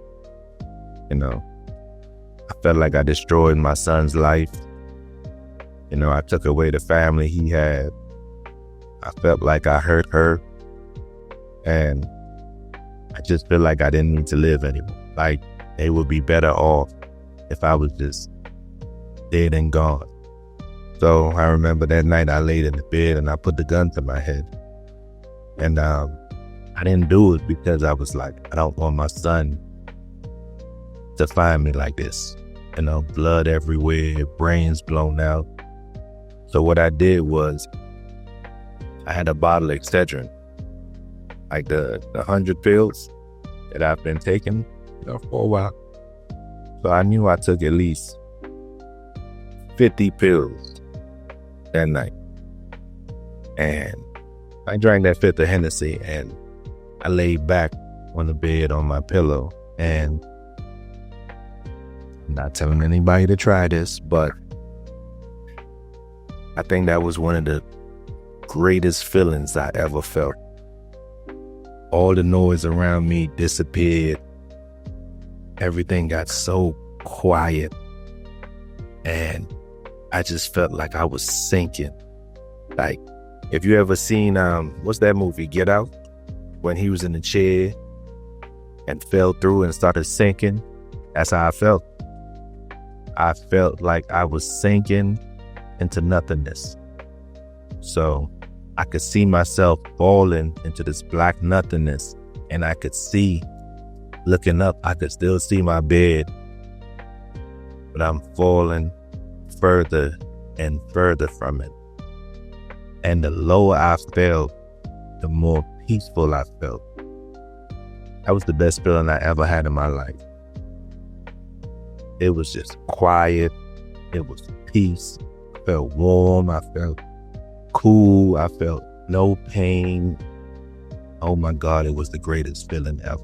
I felt like I destroyed my son's life. I took away the family he had. I felt like I hurt her, and I just feel like I didn't need to live anymore. Like, they would be better off if I was just dead and gone. So I remember that night I laid in the bed and I put the gun to my head. And I didn't do it because I was like, I don't want my son to find me like this. Blood everywhere, brains blown out. So what I did was, I had a bottle of Excedrin, like the 100 pills that I've been taking for a while. So I knew I took at least 50 pills that night. And I drank that fifth of Hennessy, and I laid back on the bed on my pillow. And I'm not telling anybody to try this, but I think that was one of the greatest feelings I ever felt. All the noise around me disappeared. Everything got so quiet, and I just felt like I was sinking. Like, if you ever seen, what's that movie, Get Out? When he was in the chair and fell through and started sinking, that's how I felt. I felt like I was sinking into nothingness. So I could see myself falling into this black nothingness, and I could see, looking up, I could still see my bed, but I'm falling further and further from it. And the lower I felt, the more peaceful I felt. That was the best feeling I ever had in my life. It was just quiet. It was peace. I felt warm. I felt cool. I felt no pain. Oh my God, it was the greatest feeling ever.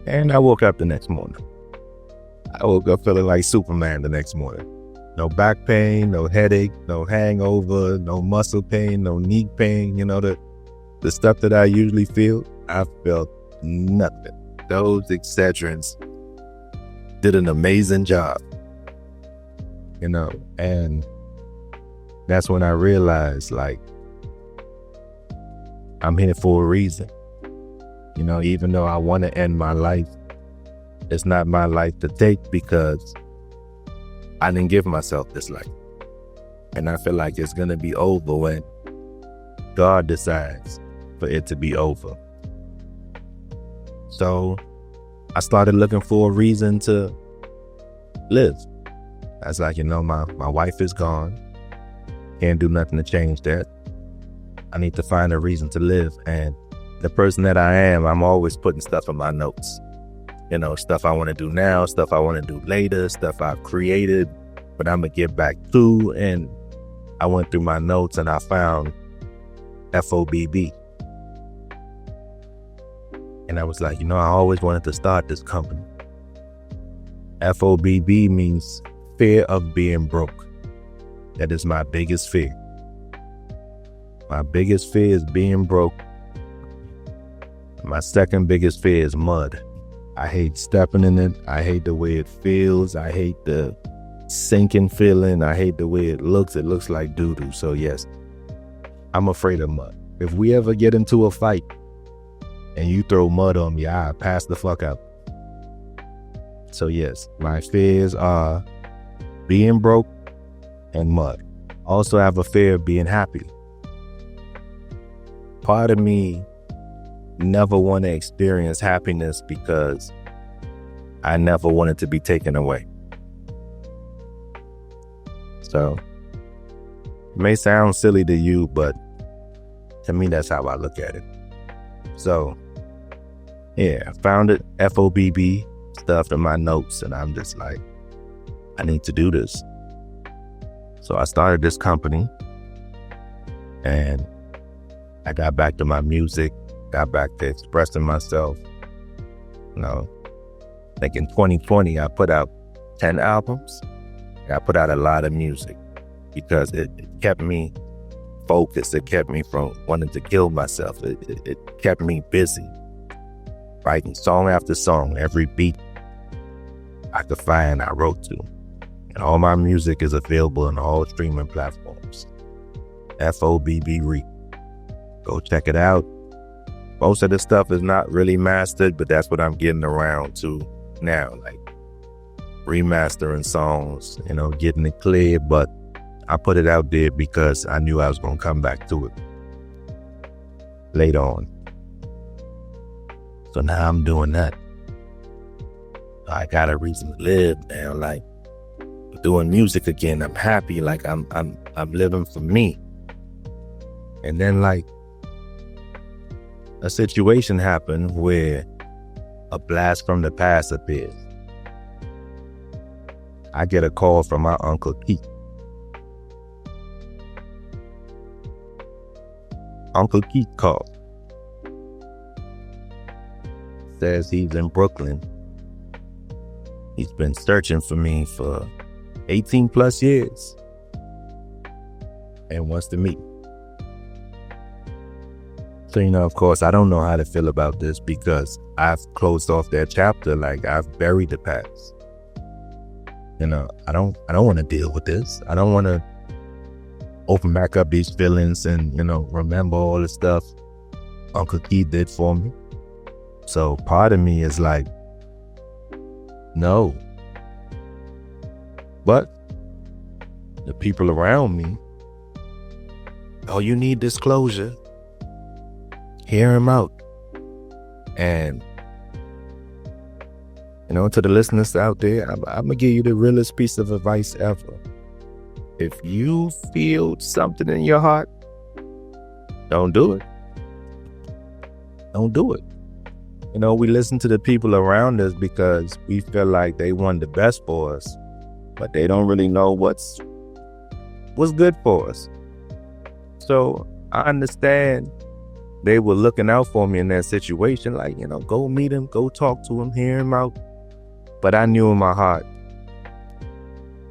And I woke up the next morning. I woke up feeling like Superman the next morning. No back pain, no headache, no hangover, no muscle pain, no knee pain. You know, the stuff that I usually feel, I felt nothing. Those Excedrins did an amazing job. You know, and that's when I realized, like, I'm here for a reason. You know, even though I want to end my life, it's not my life to take because I didn't give myself this life. And I feel like it's going to be over when God decides for it to be over. So I started looking for a reason to live. I was like, you know, my wife is gone. Can't do nothing to change that. I need to find a reason to live. And the person that I am, I'm always putting stuff in my notes. You know, stuff I want to do now, stuff I want to do later, stuff I've created, but I'm going to get back to. And I went through my notes and I found FOBB. And I was like, you know, I always wanted to start this company. FOBB means fear of being broke. That is my biggest fear. My biggest fear is being broke. My second biggest fear is mud. I hate stepping in it. I hate the way it feels. I hate the sinking feeling. I hate the way it looks. It looks like doo-doo. So yes, I'm afraid of mud. If we ever get into a fight and you throw mud on me, I pass the fuck out. So yes, my fears are being broke and mud. Also have a fear of being happy. Part of me never want to experience happiness because I never want it to be taken away. So it may sound silly to you, but to me, that's how I look at it. So yeah, I found it, FOBB, stuff in my notes, and I'm just like, I need to do this. So I started this company and I got back to my music, got back to expressing myself. You know, I think in 2020, I put out 10 albums. I put out a lot of music because it kept me focused. It kept me from wanting to kill myself. It kept me busy, writing song after song. Every beat I could find, I wrote to. And all my music is available on all streaming platforms. FOBB Reap. Go check it out. Most of the stuff is not really mastered, but that's what I'm getting around to now, like remastering songs, you know, getting it clear. But I put it out there because I knew I was going to come back to it later on. So now I'm doing that. I got a reason to live now, like doing music again. I'm happy, like I'm living for me. And then like a situation happened where a blast from the past appears. I get a call from my Uncle Keith. Uncle Keith called. Says he's in Brooklyn. He's been searching for me for 18 plus years and wants to meet. So, you know, of course, I don't know how to feel about this because I've closed off that chapter. Like, I've buried the past. You know, I don't want to deal with this. I don't want to open back up these feelings and, you know, remember all the stuff Uncle Keith did for me. So part of me is like, no. But the people around me, oh, you need disclosure. Hear him out. And, you know, to the listeners out there, I'm going to give you the realest piece of advice ever. if you feel something in your heart, don't do it. Don't do it. We listen to the people around us because we feel like they want the best for us, but they don't really know what's good for us. So I understand they were looking out for me in that situation, like, go meet him, go talk to him, hear him out. But I knew in my heart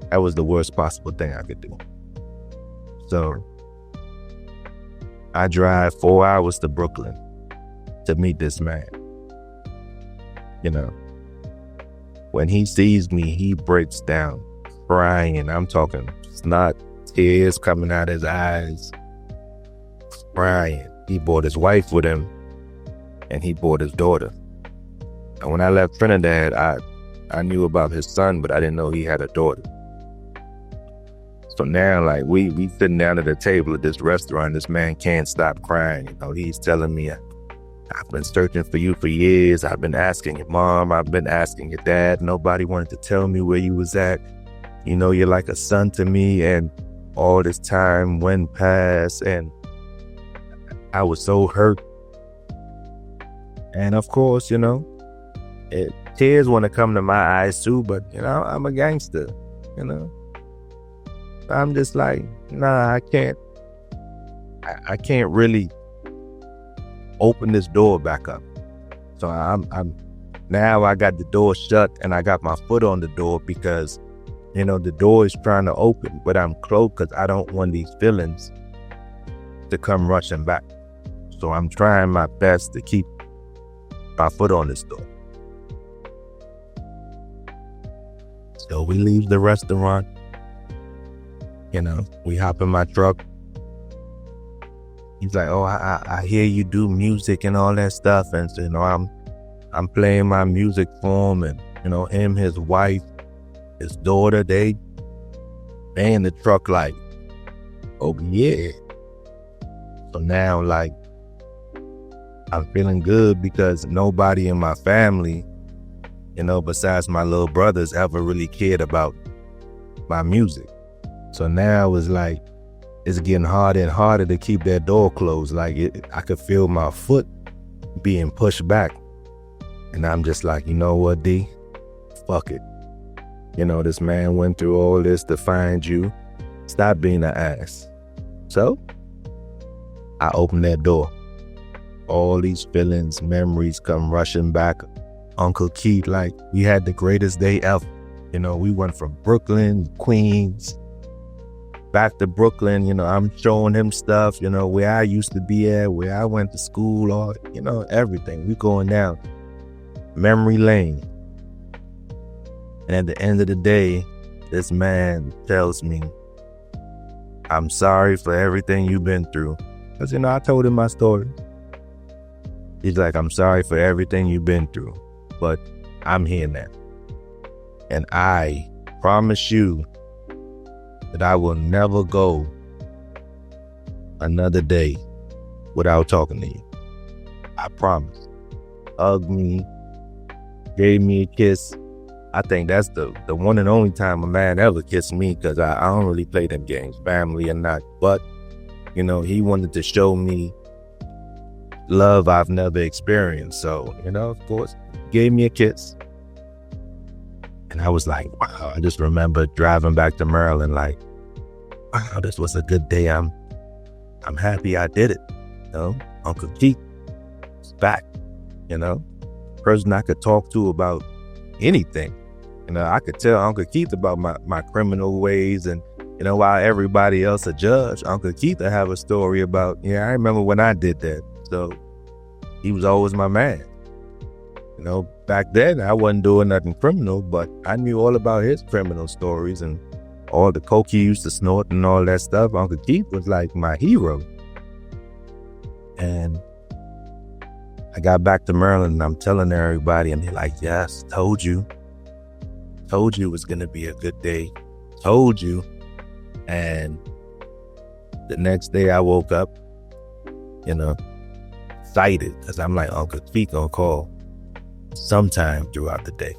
that was the worst possible thing I could do. So I drive 4 hours to Brooklyn to meet this man. When he sees me, he breaks down crying. I'm talking snot, tears coming out his eyes, crying. He brought his wife with him, and he brought his daughter. And when I left Trinidad, I knew about his son, but I didn't know he had a daughter. So now, like, we sitting down at the table at this restaurant. This man can't stop crying. He's telling me, I've been searching for you for years. I've been asking your mom. I've been asking your dad. Nobody wanted to tell me where you was at. You're like a son to me. And all this time went past, and I was so hurt. And of course, tears want to come to my eyes too, but I'm a gangster. I'm just like, nah, I can't really open this door back up. So I'm now I got the door shut and I got my foot on the door because the door is trying to open, but I'm closed because I don't want these feelings to come rushing back. So I'm trying my best to keep my foot on this door. So we leave the restaurant. We hop in my truck. He's like, oh, I hear you do music and all that stuff. And so, I'm playing my music for him. And, him, his wife, his daughter, they in the truck like, oh, yeah. So now, like, I'm feeling good because nobody in my family, besides my little brothers, ever really cared about my music. So now it's like, it's getting harder and harder to keep that door closed. Like, I could feel my foot being pushed back. And I'm just like, you know what, D? Fuck it. This man went through all this to find you. Stop being an ass. So I opened that door. All these feelings, memories come rushing back. Uncle Keith, like, we had the greatest day ever. We went from Brooklyn, Queens, back to Brooklyn. I'm showing him stuff, where I used to be at, where I went to school, or, everything. We going down memory lane. And at the end of the day, this man tells me, I'm sorry for everything you've been through. Because, I told him my story. He's like, I'm sorry for everything you've been through, but I'm here now. And I promise you that I will never go another day without talking to you. I promise. Hugged me, gave me a kiss. I think that's the one and only time a man ever kissed me, because I don't really play them games, family or not. But, he wanted to show me love I've never experienced. So, of course, gave me a kiss. And I was like, wow. I just remember driving back to Maryland like, wow, this was a good day. I'm happy I did it. Uncle Keith is back, person I could talk to about anything. I could tell Uncle Keith about my criminal ways, and while everybody else a judge, Uncle Keith will have a story about, I remember when I did that. So he was always my man. Back then I wasn't doing nothing criminal, but I knew all about his criminal stories and all the coke he used to snort and all that stuff. Uncle Keith was like my hero. And I got back to Maryland and I'm telling everybody, and they're like, yes, told you it was going to be a good day. Told you. And the next day I woke up, excited, because I'm like, Uncle Keith gonna call sometime throughout the day.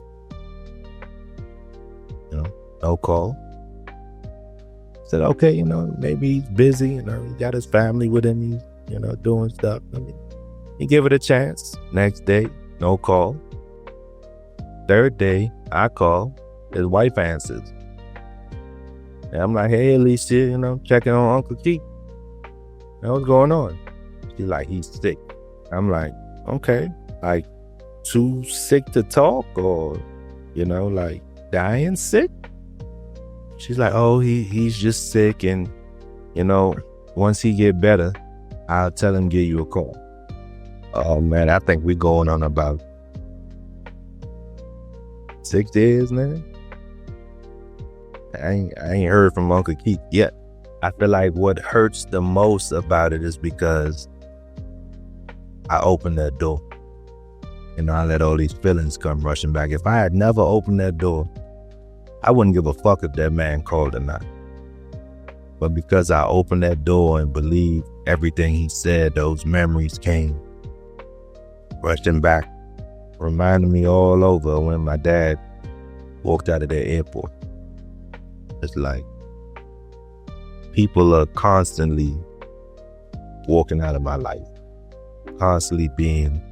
No call. Said, okay, maybe he's busy, he got his family with him, he's, doing stuff. You give it a chance. Next day, no call. Third day, I call. His wife answers. And I'm like, hey, Alicia, checking on Uncle Keith. What's going on? She's like, he's sick. I'm like, okay. Like, too sick to talk, or, like dying sick? She's like, oh, he's just sick, and, once he get better, I'll tell him give you a call. Oh, man, I think we're going on about 6 years now. I ain't heard from Uncle Keith yet. I feel like what hurts the most about it is because I opened that door. I let all these feelings come rushing back. If I had never opened that door, I wouldn't give a fuck if that man called or not. But because I opened that door and believed everything he said, those memories came rushing back, reminding me all over when my dad walked out of the airport. It's like people are constantly walking out of my life, constantly being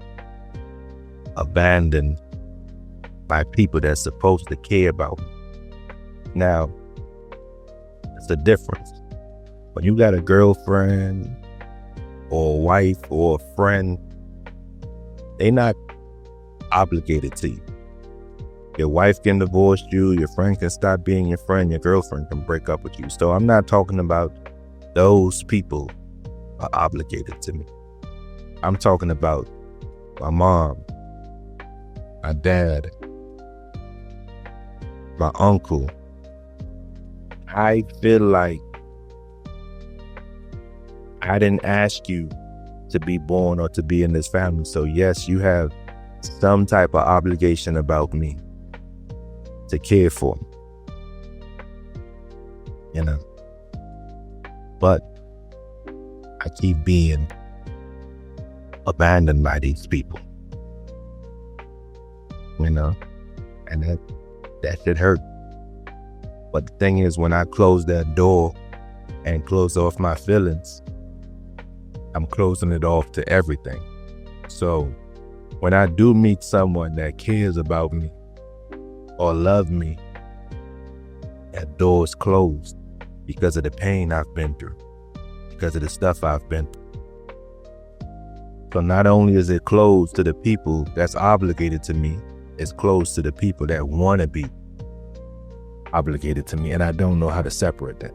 abandoned by people that's supposed to care about me. Now, it's a difference. When you got a girlfriend or a wife or a friend, they not obligated to you. Your wife can divorce you, your friend can stop being your friend, your girlfriend can break up with you. So I'm not talking about those people are obligated to me. I'm talking about my mom, my dad, my uncle. I feel like I didn't ask you to be born or to be in this family. So yes, you have some type of obligation about me to care for me. But I keep being abandoned by these people. And that should hurt. But the thing is, when I close that door and close off my feelings, I'm closing it off to everything. So when I do meet someone that cares about me or love me, that door is closed because of the pain I've been through, because of the stuff I've been through. So not only is it closed to the people that's obligated to me, it's closed to the people that want to be obligated to me, and I don't know how to separate that.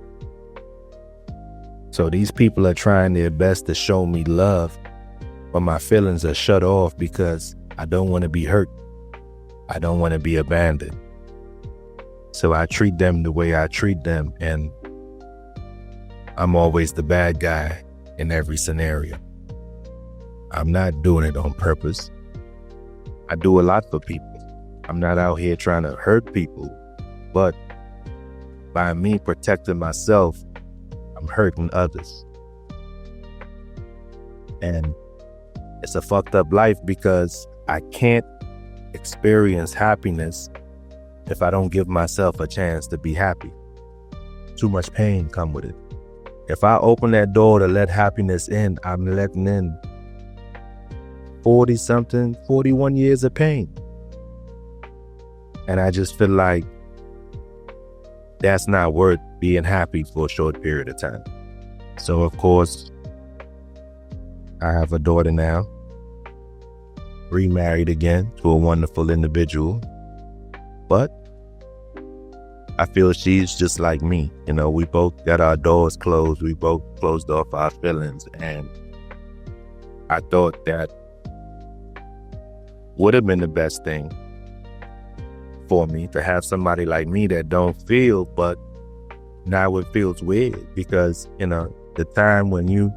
So these people are trying their best to show me love, but my feelings are shut off because I don't want to be hurt. I don't want to be abandoned. So I treat them the way I treat them, and I'm always the bad guy in every scenario. I'm not doing it on purpose. I do a lot for people. I'm not out here trying to hurt people, but by me protecting myself, I'm hurting others. And it's a fucked up life because I can't experience happiness if I don't give myself a chance to be happy. Too much pain come with it. If I open that door to let happiness in, I'm letting in 41 years of pain. And I just feel like that's not worth being happy for a short period of time. So of course, I have a daughter now, remarried again to a wonderful individual, but I feel she's just like me. We both got our doors closed. We both closed off our feelings. And I thought that would have been the best thing for me, to have somebody like me that don't feel, but now it feels weird because, the time when you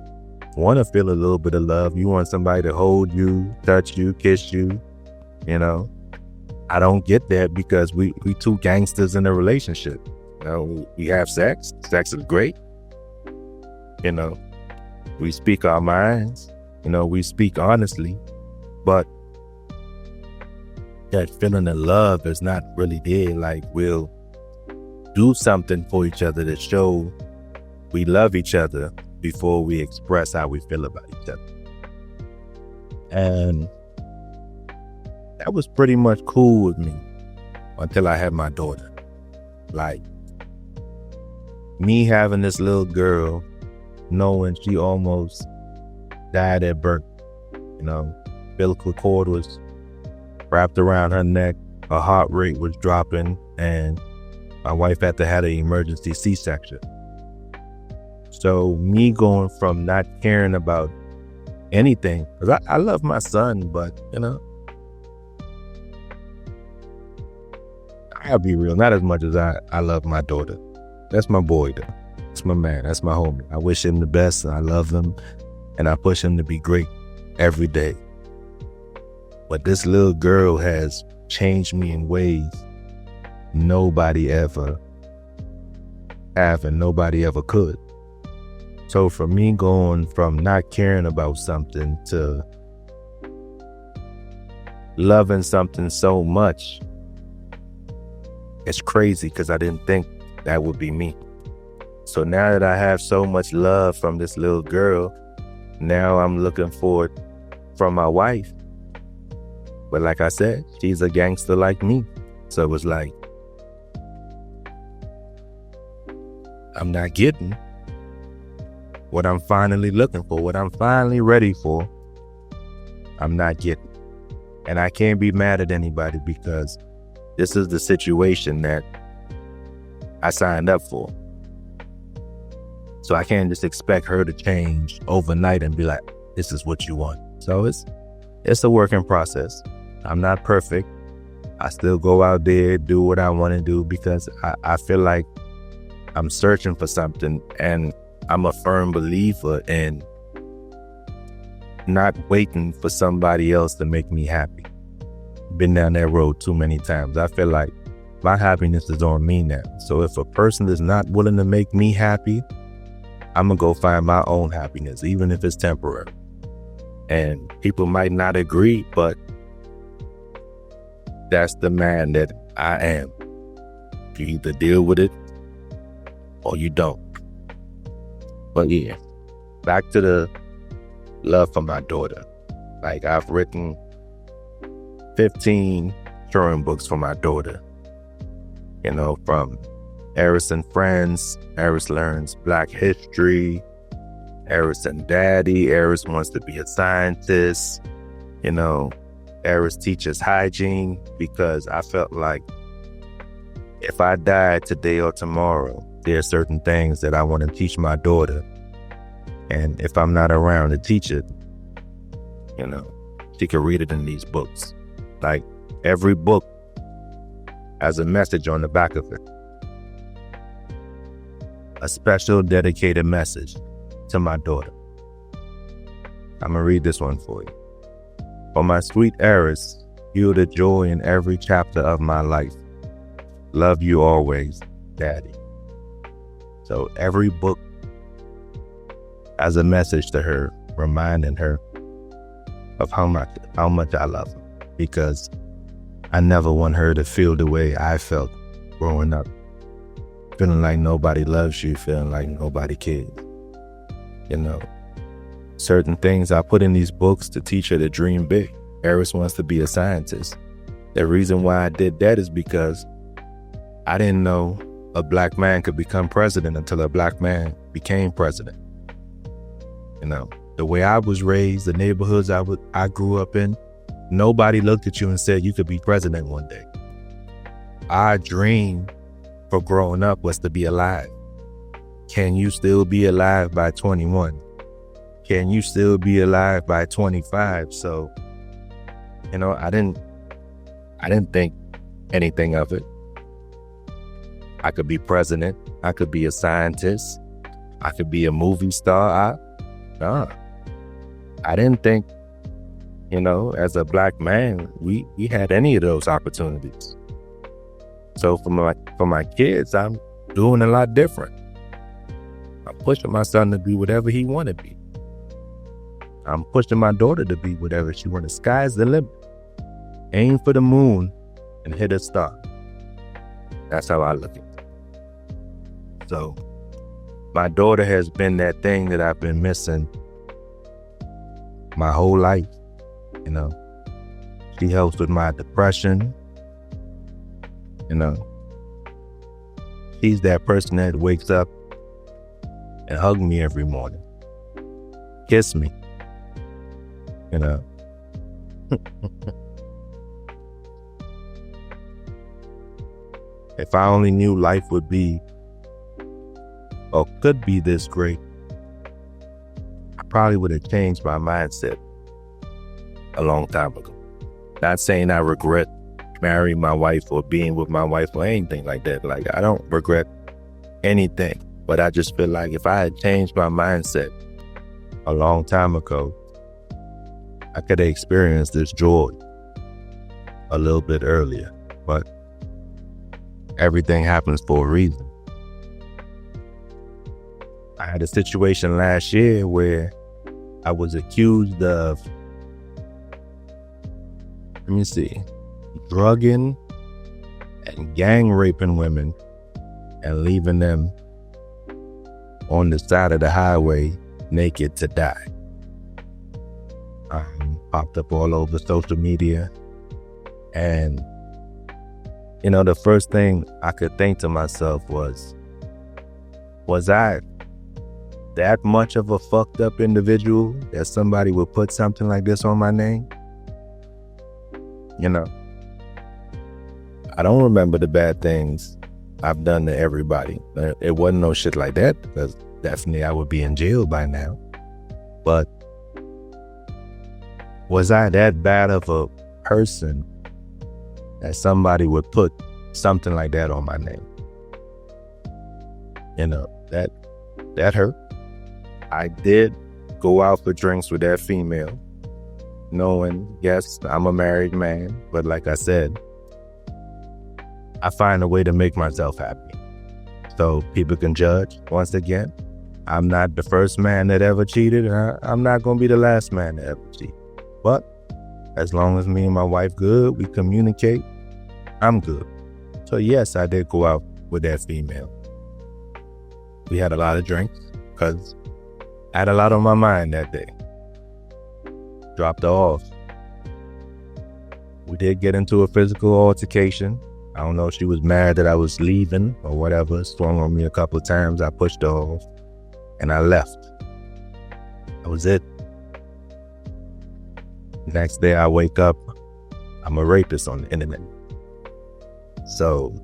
want to feel a little bit of love, you want somebody to hold you, touch you, kiss you, I don't get that because we two gangsters in a relationship. We have sex. Sex is great. We speak our minds. We speak honestly, but that feeling of love is not really there. Like, we'll do something for each other to show we love each other before we express how we feel about each other. And that was pretty much cool with me until I had my daughter. Like, me having this little girl, knowing she almost died at birth, umbilical cord was wrapped around her neck, her heart rate was dropping, and my wife had to have an emergency C-section. So me going from not caring about anything, because I love my son, but I'll be real, not as much as I love my daughter. That's my boy though. That's my man. That's my homie. I wish him the best. I love him and I push him to be great every day. But this little girl has changed me in ways nobody ever have and nobody ever could. So for me going from not caring about something to loving something so much, it's crazy because I didn't think that would be me. So now that I have so much love from this little girl, now I'm looking for it from my wife. But like I said, she's a gangster like me. So it was like, I'm not getting what I'm finally looking for, what I'm finally ready for. I'm not getting. And I can't be mad at anybody because this is the situation that I signed up for. So I can't just expect her to change overnight and be like, this is what you want. So it's a working process. I'm not perfect. I still go out there, do what I want to do because I feel like I'm searching for something, and I'm a firm believer in not waiting for somebody else to make me happy. Been down that road too many times. I feel like my happiness is on me now. So if a person is not willing to make me happy, I'm going to go find my own happiness, even if it's temporary. And people might not agree, but that's the man that I am. You either deal with it or you don't. But yeah, back to the love for my daughter. Like, I've written 15 children books for my daughter. From Eris and Friends, Eris learns Black history, Eris and Daddy, Eris wants to be a scientist, Eris teaches hygiene, because I felt like if I died today or tomorrow, there are certain things that I want to teach my daughter. And if I'm not around to teach it, she can read it in these books. Like, every book has a message on the back of it. A special dedicated message to my daughter. I'm going to read this one for you. For my sweet Eris, you're the joy in every chapter of my life. Love you always, Daddy. So every book has a message to her, reminding her of how much I love her, because I never want her to feel the way I felt growing up, feeling like nobody loves you, feeling like nobody cares. Certain things I put in these books to teach her to dream big. Eris wants to be a scientist. The reason why I did that is because I didn't know a black man could become president until a black man became president. The way I was raised, the neighborhoods I grew up in, nobody looked at you and said you could be president one day. Our dream for growing up was to be alive. Can you still be alive by 21? Can you still be alive by 25? So, I didn't think anything of it. I could be president. I could be a scientist. I could be a movie star. I didn't think, as a black man, we had any of those opportunities. So for my kids, I'm doing a lot different. I'm pushing my son to be whatever he want to be. I'm pushing my daughter to be whatever she wants. The sky's the limit. Aim for the moon and hit a star. That's how I look at it. So My daughter has been that thing that I've been missing my whole life. You know, she helps with my depression. You know, she's that person that wakes up and hugs me every morning, kiss me. You know, if I only knew life would be or could be this great, I probably would have changed my mindset a long time ago. Not saying I regret marrying my wife or being with my wife or anything like that. Like, I don't regret anything, but I just feel like if I had changed my mindset a long time ago, I could have experienced this joy a little bit earlier. But everything happens for a reason. I had a situation last year where I was accused of, drugging and gang raping women and leaving them on the side of the highway naked to die. Popped up all over social media. And, the first thing I could think to myself was I that much of a fucked up individual that somebody would put something like this on my name? I don't remember the bad things I've done to everybody. It wasn't no shit like that, because definitely I would be in jail by now. But was I that bad of a person that somebody would put something like that on my name? That hurt. I did go out for drinks with that female, knowing, yes, I'm a married man, but like I said, I find a way to make myself happy. So people can judge. Once again, I'm not the first man that ever cheated, and I'm not going to be the last man that ever cheated. But as long as me and my wife good, we communicate, I'm good. So yes, I did go out with that female. We had a lot of drinks because I had a lot on my mind that day. Dropped her off. We did get into a physical altercation. I don't know if she was mad that I was leaving or whatever. Swung on me a couple of times. I pushed her off and I left. That was it. Next day I wake up, I'm a rapist on the internet. So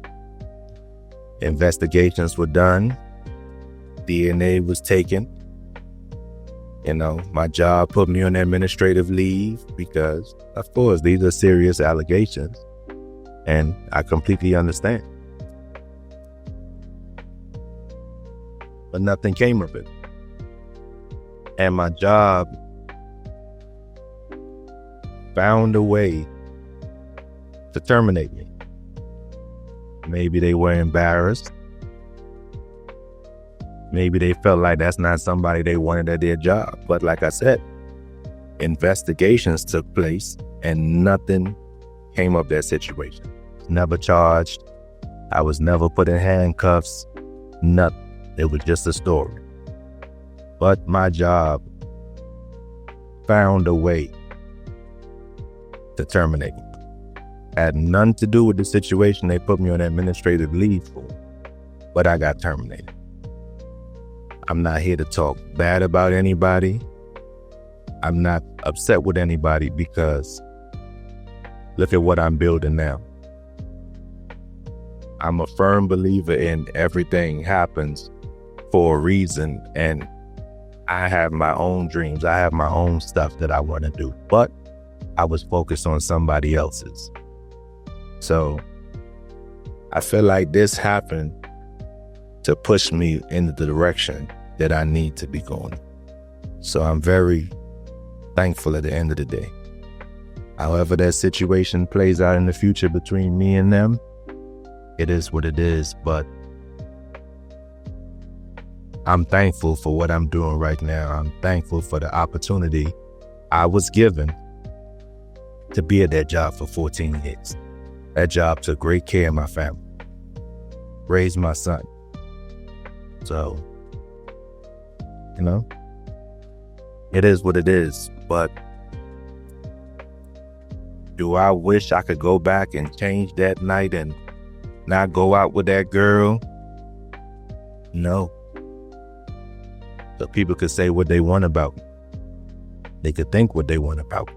investigations were done. DNA was taken. My job put me on administrative leave because, of course, these are serious allegations. And I completely understand. But nothing came of it. And my job found a way to terminate me. Maybe they were embarrassed. Maybe they felt like that's not somebody they wanted at their job. But like I said, investigations took place and nothing came of that situation. Never charged. I was never put in handcuffs. Nothing. It was just a story. But my job found a way to terminate me. Had nothing to do with the situation they put me on administrative leave for, but I got terminated. I'm not here to talk bad about anybody. I'm not upset with anybody because look at what I'm building now. I'm a firm believer in everything happens for a reason, and I have my own dreams. I have my own stuff that I want to do, but I was focused on somebody else's. So I feel like this happened to push me in the direction that I need to be going. So I'm very thankful at the end of the day. However that situation plays out in the future between me and them, it is what it is, but I'm thankful for what I'm doing right now. I'm thankful for the opportunity I was given to be at that job for 14 years. That job took great care of my family, raised my son. So You know, it is what it is. But do I wish I could go back and change that night and not go out with that girl? No. So people could say what they want about me. They could think what they want about me.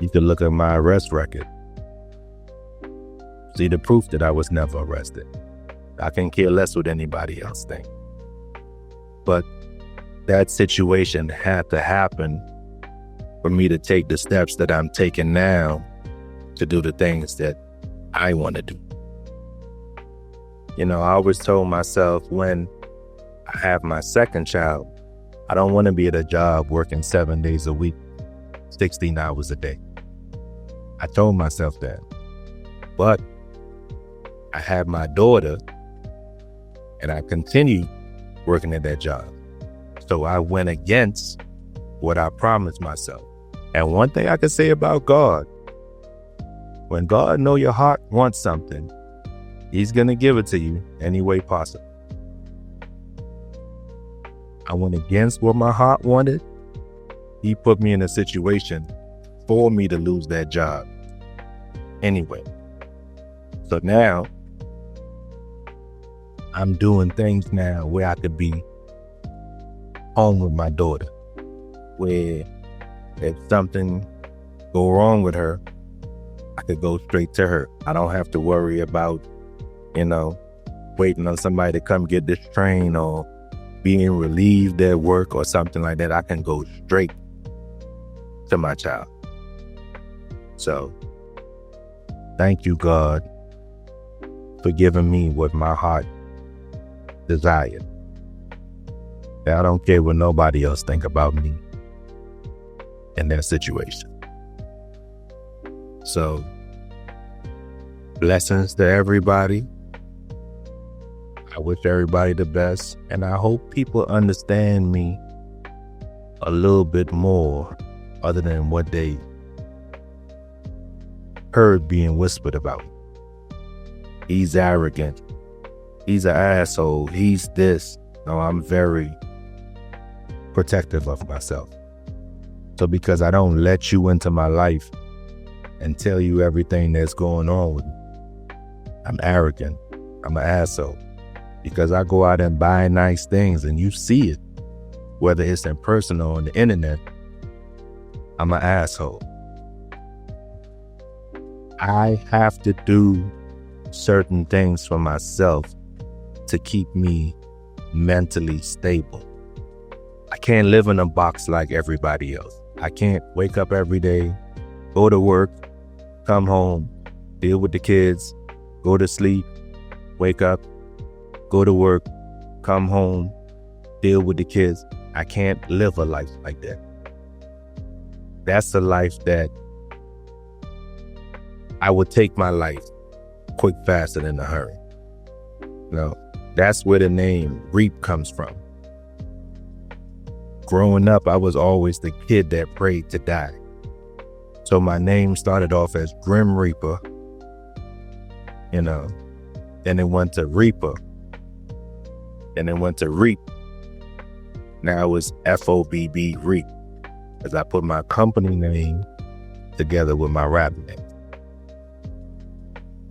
You could look at my arrest record. See the proof that I was never arrested. I can care less what anybody else thinks. But that situation had to happen for me to take the steps that I'm taking now to do the things that I want to do. You know, I always told myself when I have my second child, I don't want to be at a job working 7 days a week, 16 hours a day. I told myself that. But I had my daughter and I continued working at that job. So I went against what I promised myself. And one thing I can say about God, when God knows your heart wants something, He's going to give it to you any way possible. I went against what my heart wanted. He put me in a situation for me to lose that job anyway. So now I'm doing things now where I could be home with my daughter, where if something go wrong with her, I could go straight to her. I don't have to worry about, waiting on somebody to come get this train or being relieved at work or something like that. I can go straight to my child. So thank you, God, for giving me what my heart desired. I don't care what nobody else think about me in that situation. So blessings to everybody. I wish everybody the best, and I hope people understand me a little bit more other than what they heard being whispered about. He's arrogant. He's an asshole. He's this. No, I'm very protective of myself. So because I don't let you into my life and tell you everything that's going on with me, I'm arrogant. I'm an asshole. Because I go out and buy nice things and you see it, whether it's in person or on the internet, I'm an asshole. I have to do certain things for myself to keep me mentally stable. I can't live in a box like everybody else. I can't wake up every day, go to work, come home, deal with the kids, go to sleep, wake up, go to work, come home, deal with the kids. I can't live a life like that. That's a life that I would take my life quick, fast, and in a hurry. That's where the name Reap comes from. Growing up, I was always the kid that prayed to die. So my name started off as Grim Reaper, then it went to Reaper, then it went to Reap. Now it's FOBB Reap, because I put my company name together with my rap name.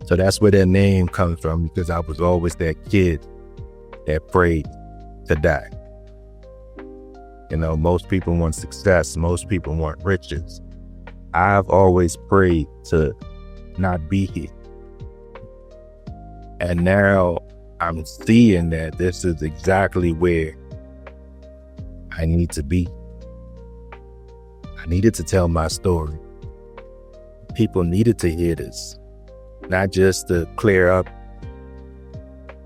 So that's where that name comes from, because I was always that kid that prayed to die. Most people want success. Most people want riches. I've always prayed to not be here. And now I'm seeing that this is exactly where I need to be. I needed to tell my story. People needed to hear this, not just to clear up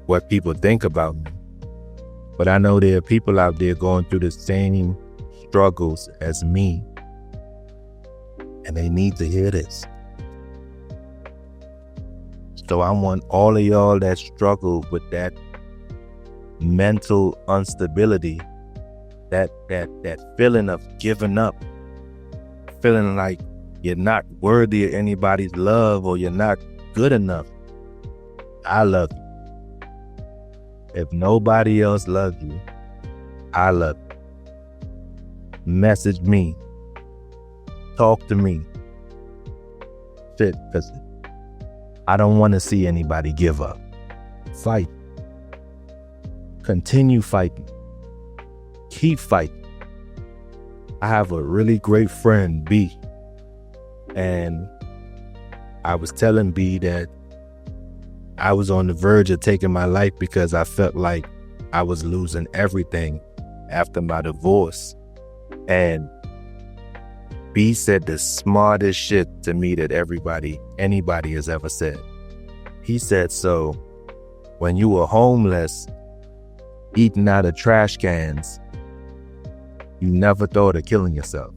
what people think about me, but I know there are people out there going through the same struggles as me, and they need to hear this. So I want all of y'all that struggle with that mental instability, that feeling of giving up, feeling like you're not worthy of anybody's love or you're not good enough. I love you. If nobody else loves you, I love you. Message me. Talk to me. Shit, because I don't want to see anybody give up. Fight. Continue fighting. Keep fighting. I have a really great friend, B. And I was telling B that I was on the verge of taking my life because I felt like I was losing everything after my divorce. And B said the smartest shit to me that anybody has ever said. He said, so when you were homeless, eating out of trash cans, you never thought of killing yourself?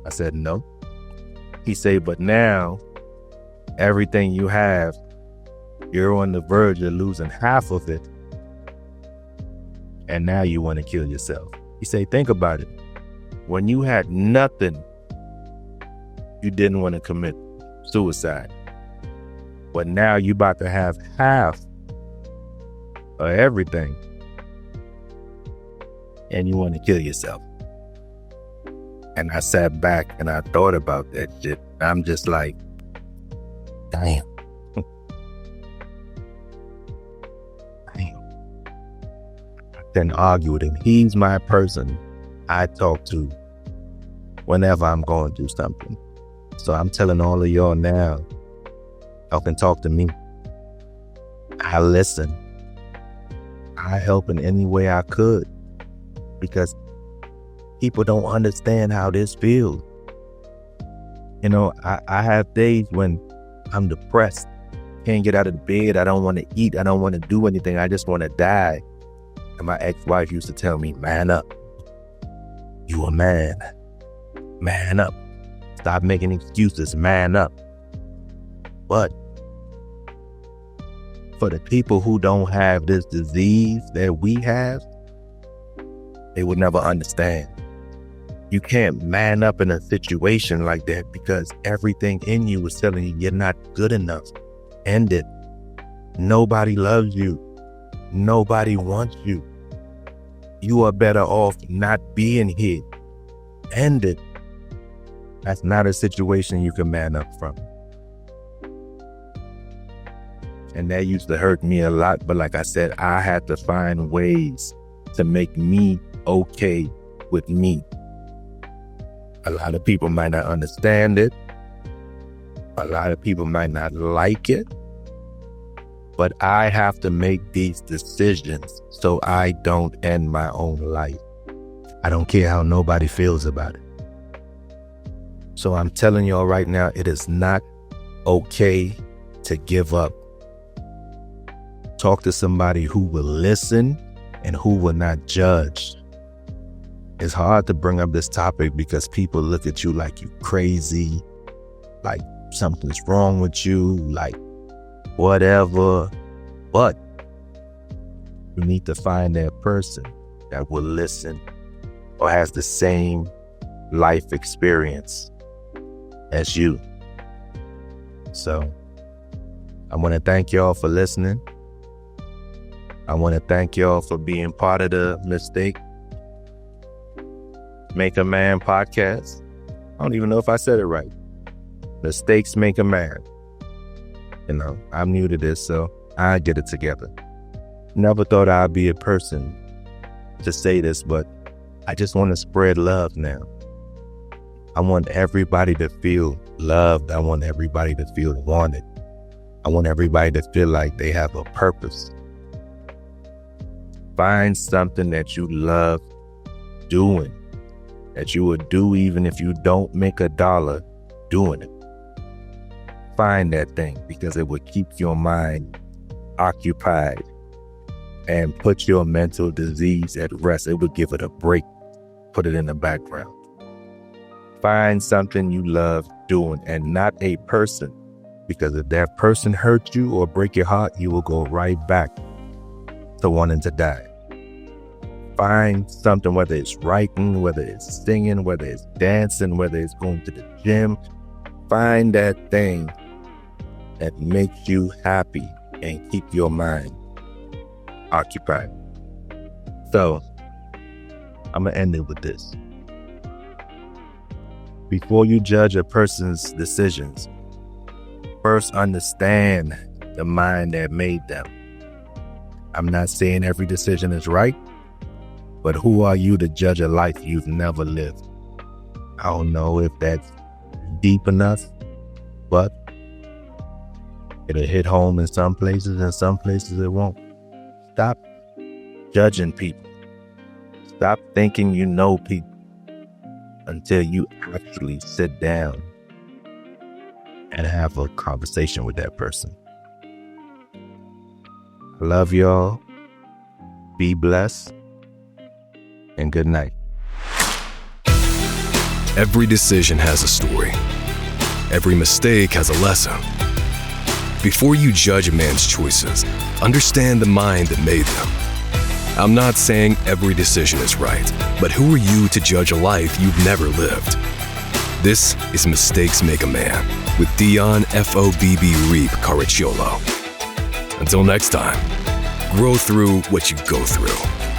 I said, no. He said, but now everything you have, you're on the verge of losing half of it. And now you want to kill yourself. He said, think about it. When you had nothing, you didn't want to commit suicide. But now you about to have half of everything. And you want to kill yourself. And I sat back and I thought about that shit. I'm just like, damn. I didn't argue with him. He's my person I talk to whenever I'm going through something. So I'm telling all of y'all now, y'all can talk to me. I listen. I help in any way I could. Because people don't understand how this feels. You know, I have days when I'm depressed, can't get out of the bed, I don't want to eat, I don't want to do anything, I just want to die. And my ex-wife used to tell me, man up. You a man. Man up. Stop making excuses, man up. But for the people who don't have this disease that we have, they would never understand. You can't man up in a situation like that because everything in you is telling you you're not good enough. End it. Nobody loves you. Nobody wants you. You are better off not being here. End it. That's not a situation you can man up from. And that used to hurt me a lot. But like I said, I had to find ways to make me okay with me. A lot of people might not understand it. A lot of people might not like it. But I have to make these decisions so I don't end my own life. I don't care how nobody feels about it. So I'm telling y'all right now, it is not okay to give up. Talk to somebody who will listen and who will not judge. It's hard to bring up this topic because people look at you like you crazy, like something's wrong with you, like whatever. But you need to find that person that will listen or has the same life experience as you. So I want to thank y'all for listening. I want to thank y'all for being part of the Mistake Make a Man podcast. I don't even know if I said it right. Mistakes make a man. You know, I'm new to this, so I get it together. Never thought I'd be a person to say this, but I just want to spread love now. I want everybody to feel loved. I want everybody to feel wanted. I want everybody to feel like they have a purpose. Find something that you love doing, that you would do even if you don't make $1 doing it. Find that thing because it will keep your mind occupied and put your mental disease at rest. It will give it a break, put it in the background. Find something you love doing and not a person, because if that person hurt you or break your heart, you will go right back to wanting to die. Find something, whether it's writing, whether it's singing, whether it's dancing, whether it's going to the gym. Find that thing that makes you happy and keep your mind occupied. So, I'm going to end it with this. Before you judge a person's decisions, first understand the mind that made them. I'm not saying every decision is right, but who are you to judge a life you've never lived? I don't know if that's deep enough, but it'll hit home in some places, and some places it won't. Stop judging people. Stop thinking you know people until you actually sit down and have a conversation with that person. I love y'all. Be blessed. And good night. Every decision has a story. Every mistake has a lesson. Before you judge a man's choices, understand the mind that made them. I'm not saying every decision is right, but who are you to judge a life you've never lived? This is Mistakes Make a Man with Dion FOBB Reap Caracciolo. Until next time, grow through what you go through.